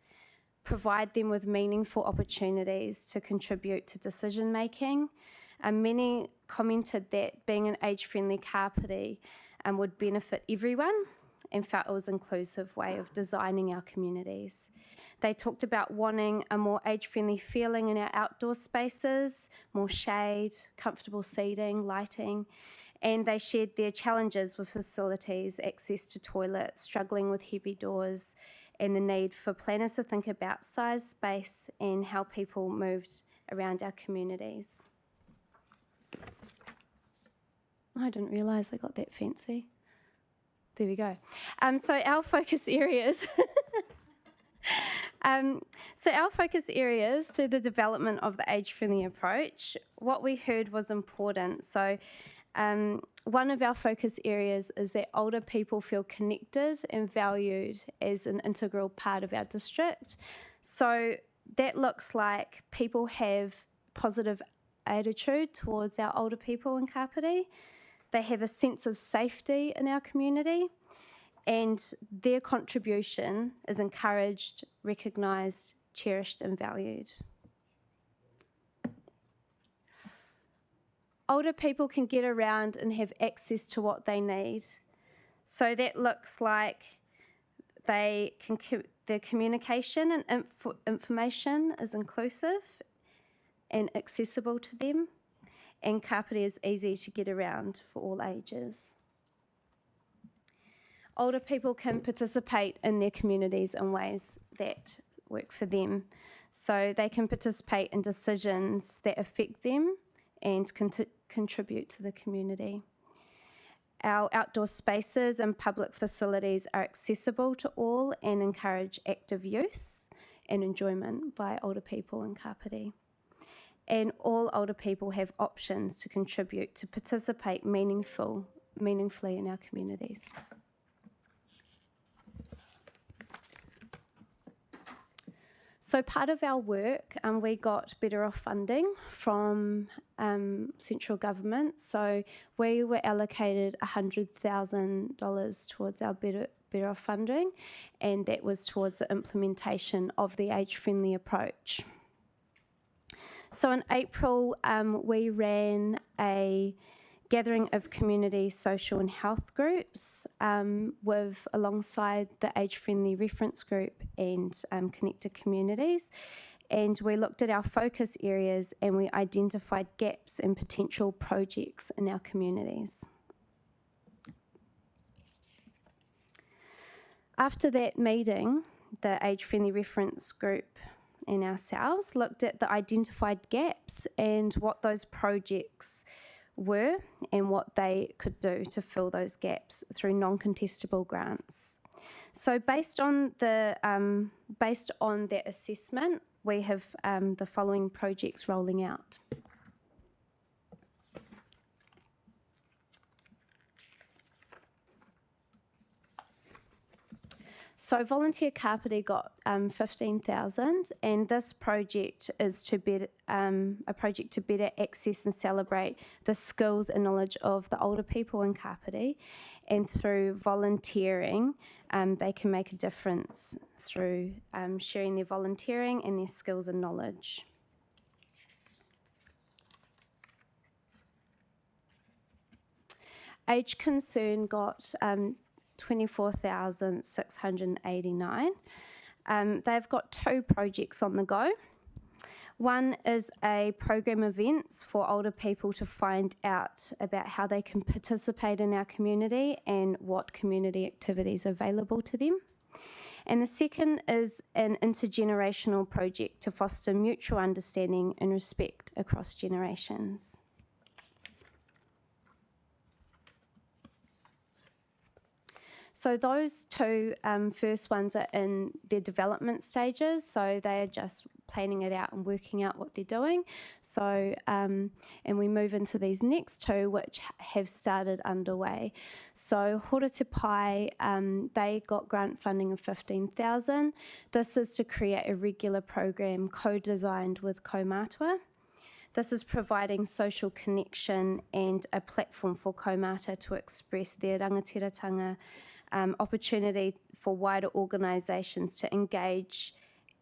provide them with meaningful opportunities to contribute to decision making. Many commented that being an age-friendly Kapiti would benefit everyone, and felt it was an inclusive way of designing our communities. They talked about wanting a more age-friendly feeling in our outdoor spaces, more shade, comfortable seating, lighting, and they shared their challenges with facilities, access to toilets, struggling with heavy doors, and the need for planners to think about size, space, and how people moved around our communities. I didn't realise I got that fancy. There we go. So our focus areas. Our focus areas through the development of the age-friendly approach, what we heard was important. So one of our focus areas is that older people feel connected and valued as an integral part of our district. So that looks like people have positive attitude towards our older people in Kapiti. They have a sense of safety in our community, and their contribution is encouraged, recognised, cherished, and valued. Older people can get around and have access to what they need. So that looks like their communication and information is inclusive and accessible to them, and Kapiti is easy to get around for all ages. Older people can participate in their communities in ways that work for them. So they can participate in decisions that affect them and contribute to the community. Our outdoor spaces and public facilities are accessible to all and encourage active use, and enjoyment by older people in Kapiti. And all older people have options to contribute to participate meaningfully in our communities. So part of our work, we got Better Off funding from central government. So we were allocated $100,000 towards our Better Off funding, and that was towards the implementation of the age-friendly approach. So in April, we ran a gathering of community, social and health groups alongside the age-friendly reference group and connected communities. And we looked at our focus areas and we identified gaps in potential projects in our communities. After that meeting, the age-friendly reference group and ourselves looked at the identified gaps and what those projects were and what they could do to fill those gaps through non-contestable grants. So based on that assessment, we have the following projects rolling out. So Volunteer Kapiti got 15,000, and this project is to a project to better access and celebrate the skills and knowledge of the older people in Kapiti, and through volunteering, they can make a difference through sharing their volunteering and their skills and knowledge. Age Concern got 24,689. They've got 2 projects on the go. One is a program events for older people to find out about how they can participate in our community and what community activities are available to them. And the second is an intergenerational project to foster mutual understanding and respect across generations. So those 2 first ones are in their development stages, so they are just planning it out and working out what they're doing. So, and we move into these next 2, which have started underway. So Horetepai, they got grant funding of 15,000. This is to create a regular program co-designed with Kaumātua. This is providing social connection and a platform for Kaumātua to express their rangatiratanga, opportunity for wider organisations to engage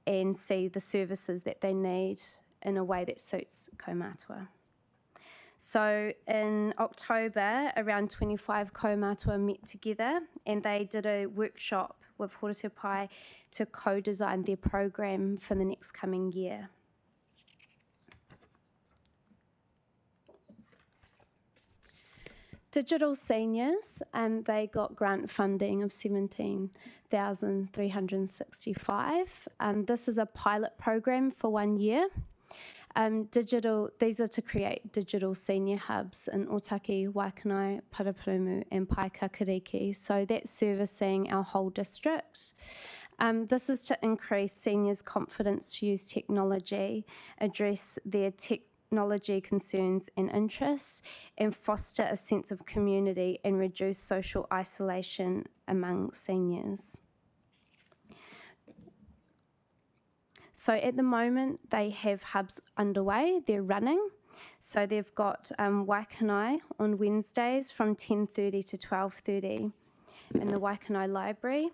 and see the services that they need in a way that suits Kaumātua. So in October, around 25 Kaumātua met together and they did a workshop with Horetepai to co-design their program for the next coming year. Digital Seniors, they got grant funding of 17,365. This is a pilot program for 1 year. These are to create digital senior hubs in Otaki, Waikanae, Paraparaumu and Paekakariki. So that's servicing our whole district. This is to increase seniors' confidence to use technology, address their technology concerns and interests, and foster a sense of community and reduce social isolation among seniors. So at the moment, they have hubs underway, they're running. So they've got Waikanae on Wednesdays from 10:30 to 12:30 in the Waikanae Library.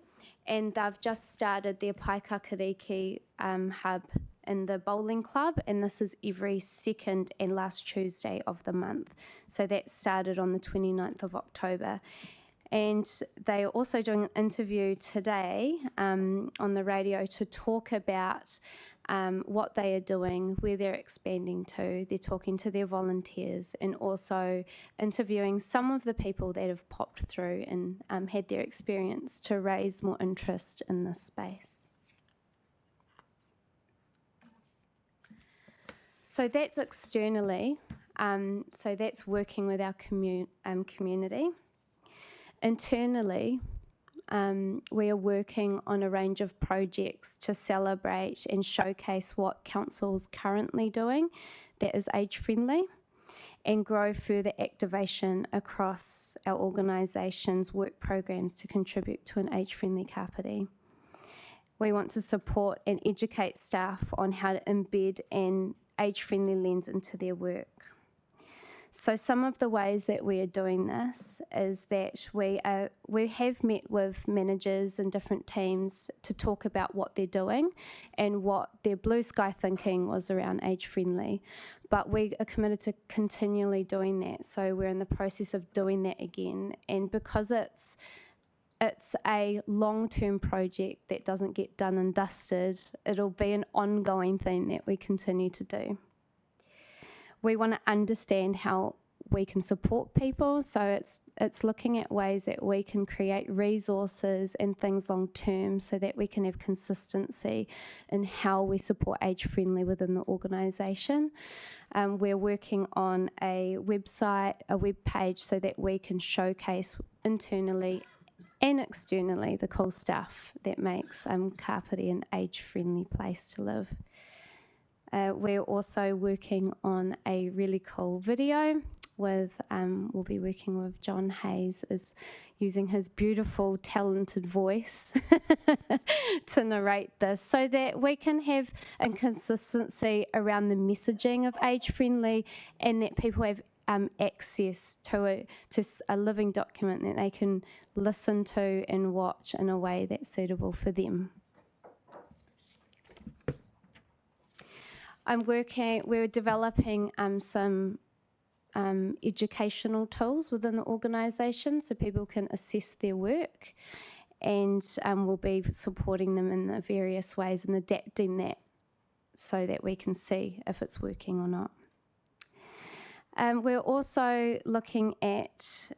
And they've just started their Paekakariki hub in the bowling club, and this is every second and last Tuesday of the month. So that started on the 29th of October. And they are also doing an interview today on the radio to talk about what they are doing, where they're expanding to. They're talking to their volunteers and also interviewing some of the people that have popped through and had their experience to raise more interest in this space. So that's externally, so that's working with our community. Internally, we are working on a range of projects to celebrate and showcase what council's currently doing that is age friendly, and grow further activation across our organisation's work programs to contribute to an age-friendly kapiti. We want to support and educate staff on how to embed an age-friendly lens into their work. So some of the ways that we are doing this is that we have met with managers and different teams to talk about what they're doing and what their blue sky thinking was around age friendly. But we are committed to continually doing that. So we're in the process of doing that again. And because it's a long-term project that doesn't get done and dusted, it'll be an ongoing thing that we continue to do. We want to understand how we can support people, so it's looking at ways that we can create resources and things long term so that we can have consistency in how we support age friendly within the organisation. We're working on a website, a web page, so that we can showcase internally and externally the cool stuff that makes Kapiti an age friendly place to live. We're also working on a really cool video with, we'll be working with John Hayes, is using his beautiful, talented voice to narrate this so that we can have a consistency around the messaging of age friendly and that people have access to a living document that they can listen to and watch in a way that's suitable for them. We're developing some educational tools within the organisation so people can assess their work, and we'll be supporting them in the various ways and adapting that so that we can see if it's working or not. We're also looking at,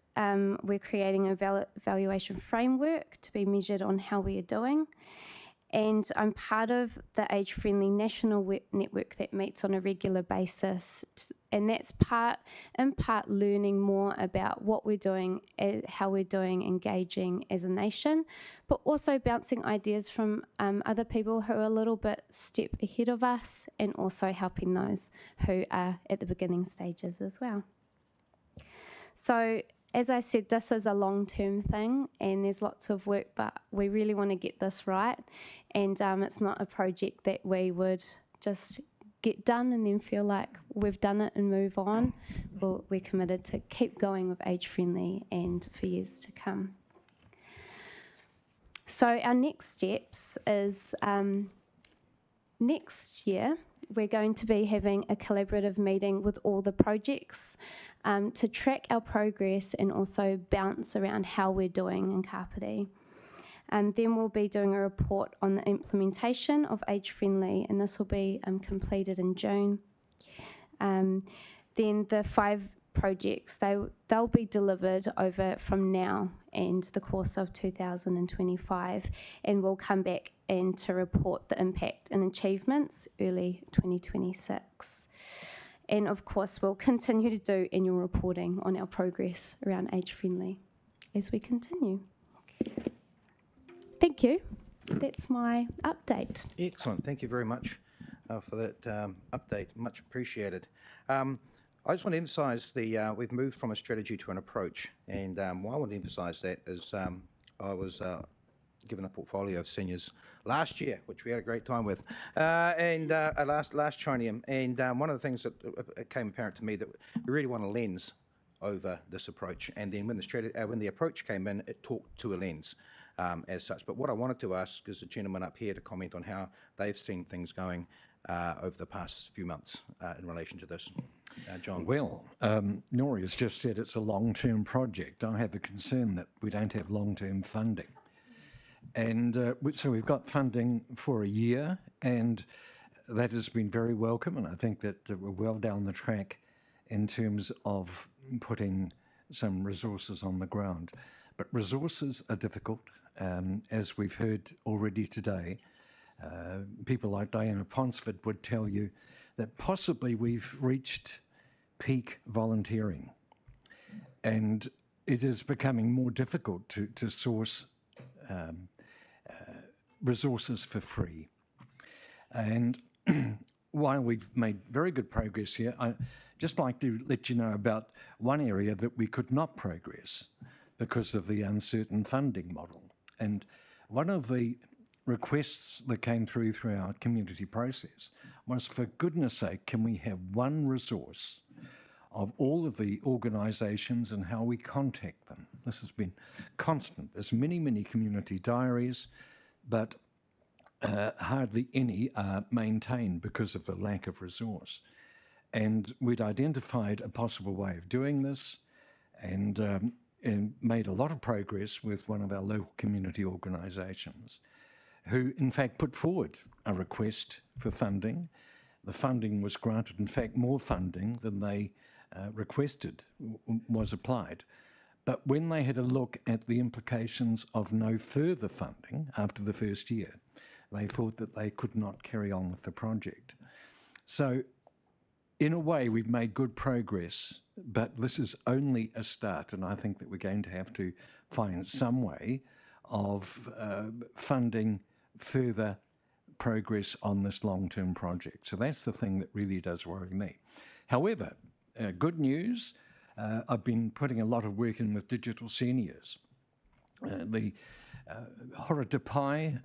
we're creating a evaluation framework to be measured on how we are doing. And I'm part of the Age Friendly National Network that meets on a regular basis. And that's in part learning more about what we're doing, how we're doing, engaging as a nation, but also bouncing ideas from other people who are a little bit step ahead of us, and also helping those who are at the beginning stages as well. So, as I said, this is a long-term thing and there's lots of work, but we really want to get this right. And it's not a project that we would just get done and then feel like we've done it and move on. Well, we're committed to keep going with Age Friendly and for years to come. So our next steps is next year we're going to be having a collaborative meeting with all the projects to track our progress and also bounce around how we're doing in Kapiti. Then we'll be doing a report on the implementation of Age Friendly, and this will be completed in June. Then the 5 projects, they'll be delivered over from now and the course of 2025, and we'll come back and to report the impact and achievements early 2026. And of course, we'll continue to do annual reporting on our progress around Age Friendly as we continue. Thank you. That's my update. Excellent. Thank you very much for that update. Much appreciated. I just want to emphasise we've moved from a strategy to an approach, and why I want to emphasise that is I was given a portfolio of seniors last year, which we had a great time with, and last Trinium, and one of the things that became apparent to me that we really want a lens over this approach, and then when the approach came in, it talked to a lens as such. But what I wanted to ask is the gentleman up here to comment on how they've seen things going over the past few months in relation to this. John. Well, Nori has just said it's a long-term project. I have a concern that we don't have long-term funding. And so we've got funding for a year, and that has been very welcome, and I think that we're well down the track in terms of putting some resources on the ground. But resources are difficult, as we've heard already today. People like Diana Ponsford would tell you that possibly we've reached peak volunteering, and it is becoming more difficult to source resources for free. And while we've made very good progress here, I just like to let you know about one area that we could not progress because of the uncertain funding model. And one of the requests that came through our community process was, for goodness sake, can we have one resource of all of the organisations and how we contact them? This has been constant. There's many, many community diaries, but hardly any are maintained because of the lack of resource. And we'd identified a possible way of doing this and made a lot of progress with one of our local community organisations, who in fact put forward a request for funding. The funding was granted, in fact more funding than they requested was applied. But when they had a look at the implications of no further funding after the first year, they thought that they could not carry on with the project. So in a way, we've made good progress, but this is only a start, and I think that we're going to have to find some way of funding further progress on this long-term project. So that's the thing that really does worry me. However, good news, I've been putting a lot of work in with digital seniors. The Horatapai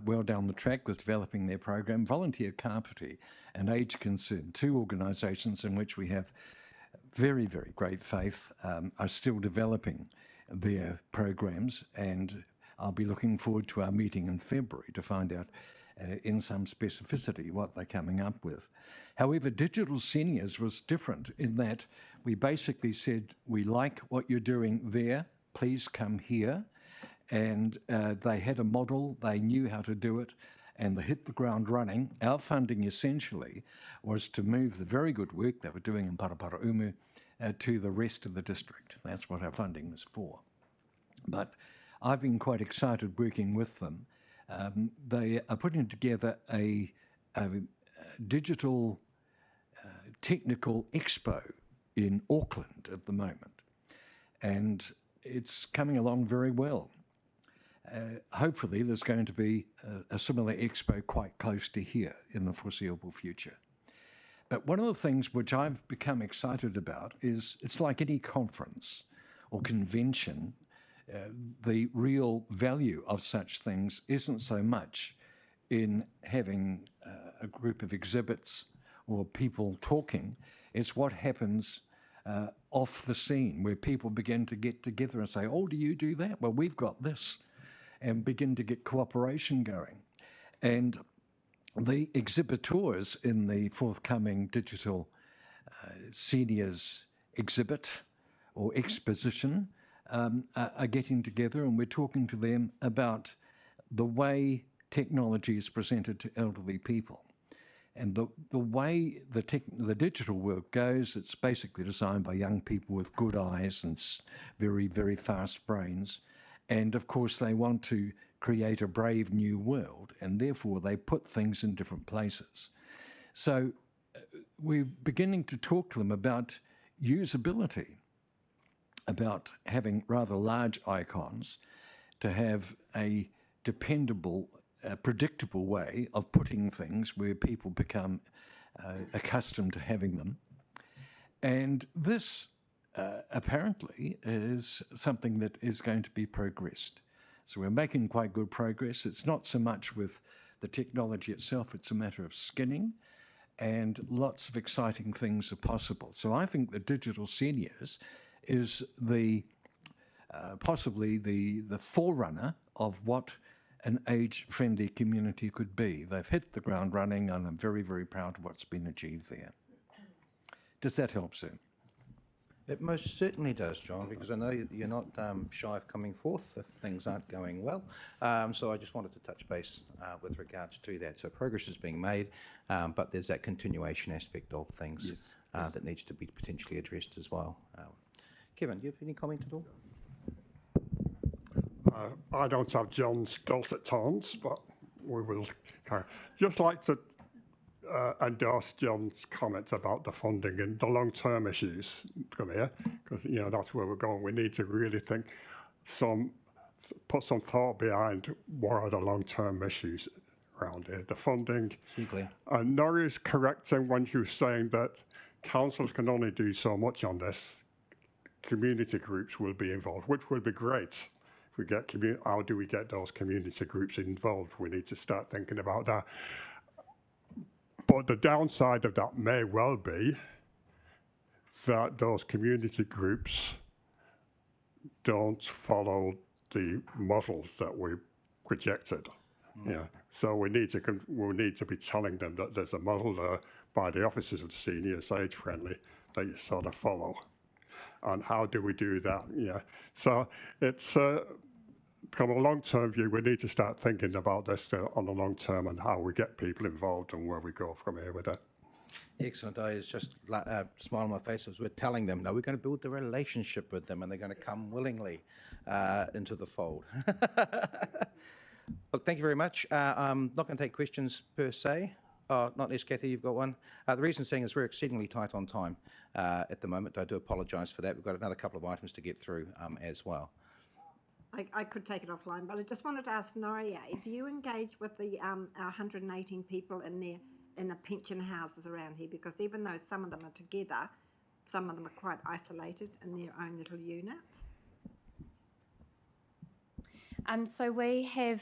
well down the track with developing their program. Volunteer Kapiti and Age Concern, two organisations in which we have very, very great faith, are still developing their programs, and I'll be looking forward to our meeting in February to find out in some specificity what they're coming up with. However, Digital Seniors was different in that we basically said, we like what you're doing there, please come here. And they had a model, they knew how to do it, and they hit the ground running. Our funding essentially was to move the very good work they were doing in Paraparaumu to the rest of the district. That's what our funding was for. But I've been quite excited working with them. They are putting together a digital technical expo in Auckland at the moment, and it's coming along very well. Hopefully there's going to be a similar expo quite close to here in the foreseeable future. But one of the things which I've become excited about is, it's like any conference or convention, the real value of such things isn't so much in having a group of exhibits or people talking, it's what happens off the scene, where people begin to get together and say, oh, do you do that? Well, we've got this, and begin to get cooperation going. And the exhibitors in the forthcoming Digital Seniors exhibit or exposition are getting together, and we're talking to them about the way technology is presented to elderly people. And the way the digital world goes, it's basically designed by young people with good eyes and very, very fast brains. And of course, they want to create a brave new world, and therefore they put things in different places. So we're beginning to talk to them about usability, about having rather large icons, to have a dependable, predictable way of putting things where people become accustomed to having them. And this apparently is something that is going to be progressed. So we're making quite good progress. It's not so much with the technology itself, it's a matter of skinning, and lots of exciting things are possible. So I think the Digital Seniors is the possibly the forerunner of what an age-friendly community could be. They've hit the ground running, and I'm very, very proud of what's been achieved there. Does that help, sir? It most certainly does, John, because I know you're not shy of coming forth if things aren't going well. So I just wanted to touch base with regards to that. So progress is being made, but there's that continuation aspect of things that needs to be potentially addressed as well. Kevin, do you have any comment at all? I don't have John's dulcet tones, but we will just like to endorse John's comments about the funding and the long-term issues from here, because that's where we're going. We need to really think some put some thought behind what are the long-term issues around here. The funding. Exactly. And Nori is correcting when she was saying that councils can only do so much on this. Community groups will be involved, which will be great. If we get how do we get those community groups involved? We need to start thinking about that. But the downside of that may well be that those community groups don't follow the model that we projected. Yeah. So we need to be telling them that there's a model there by the officers of the seniors, age friendly, that you sort of follow. And how do we do that? Yeah. So it's from a long-term view, we need to start thinking about this on the long term and how we get people involved and where we go from here with it. Excellent. I was just smile on my face as we're telling them, no, we're going to build the relationship with them and they're going to come willingly into the fold. Look, thank you very much. I'm not going to take questions per se. Not unless, Kathy, you've got one. The reason saying is we're exceedingly tight on time at the moment. I do apologise for that. We've got another couple of items to get through as well. I could take it offline, but I just wanted to ask Noria, do you engage with the our 118 people in the pension houses around here? Because even though some of them are together, some of them are quite isolated in their own little units. So we have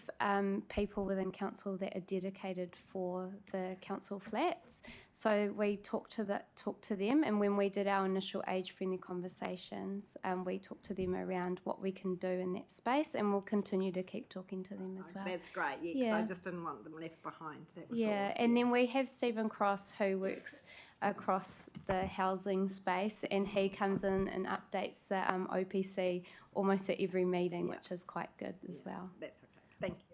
people within council that are dedicated for the council flats. So we talk to them, and when we did our initial age-friendly conversations, we talked to them around what we can do in that space, and we'll continue to keep talking to them as well. That's great. Yeah, 'cause Yeah. I just didn't want them left behind. That was Yeah, all. and then we have Stephen Cross who works across the housing space, and he comes in and updates the OPC almost at every meeting, which is quite good as well. That's okay. Thank you.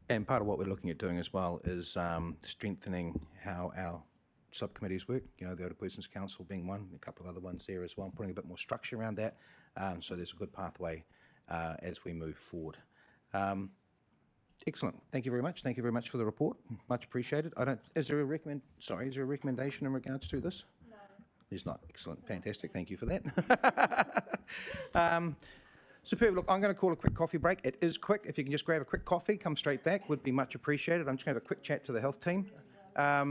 And part of what we're looking at doing as well is strengthening how our subcommittees work. You know, the Older Persons Council being one, a couple of other ones there as well, putting a bit more structure around that. So there's a good pathway as we move forward. Excellent. Thank you very much. Thank you very much for the report. Much appreciated. Is there a recommendation in regards to this? No. There's not. Excellent. Fantastic. Thank you for that. Superb. Look, I'm going to call a quick coffee break. It is quick. If you can just grab a quick coffee, come straight back, would be much appreciated. I'm just going to have a quick chat to the health team. Yeah,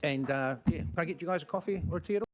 can I get you guys a coffee or a tea at all?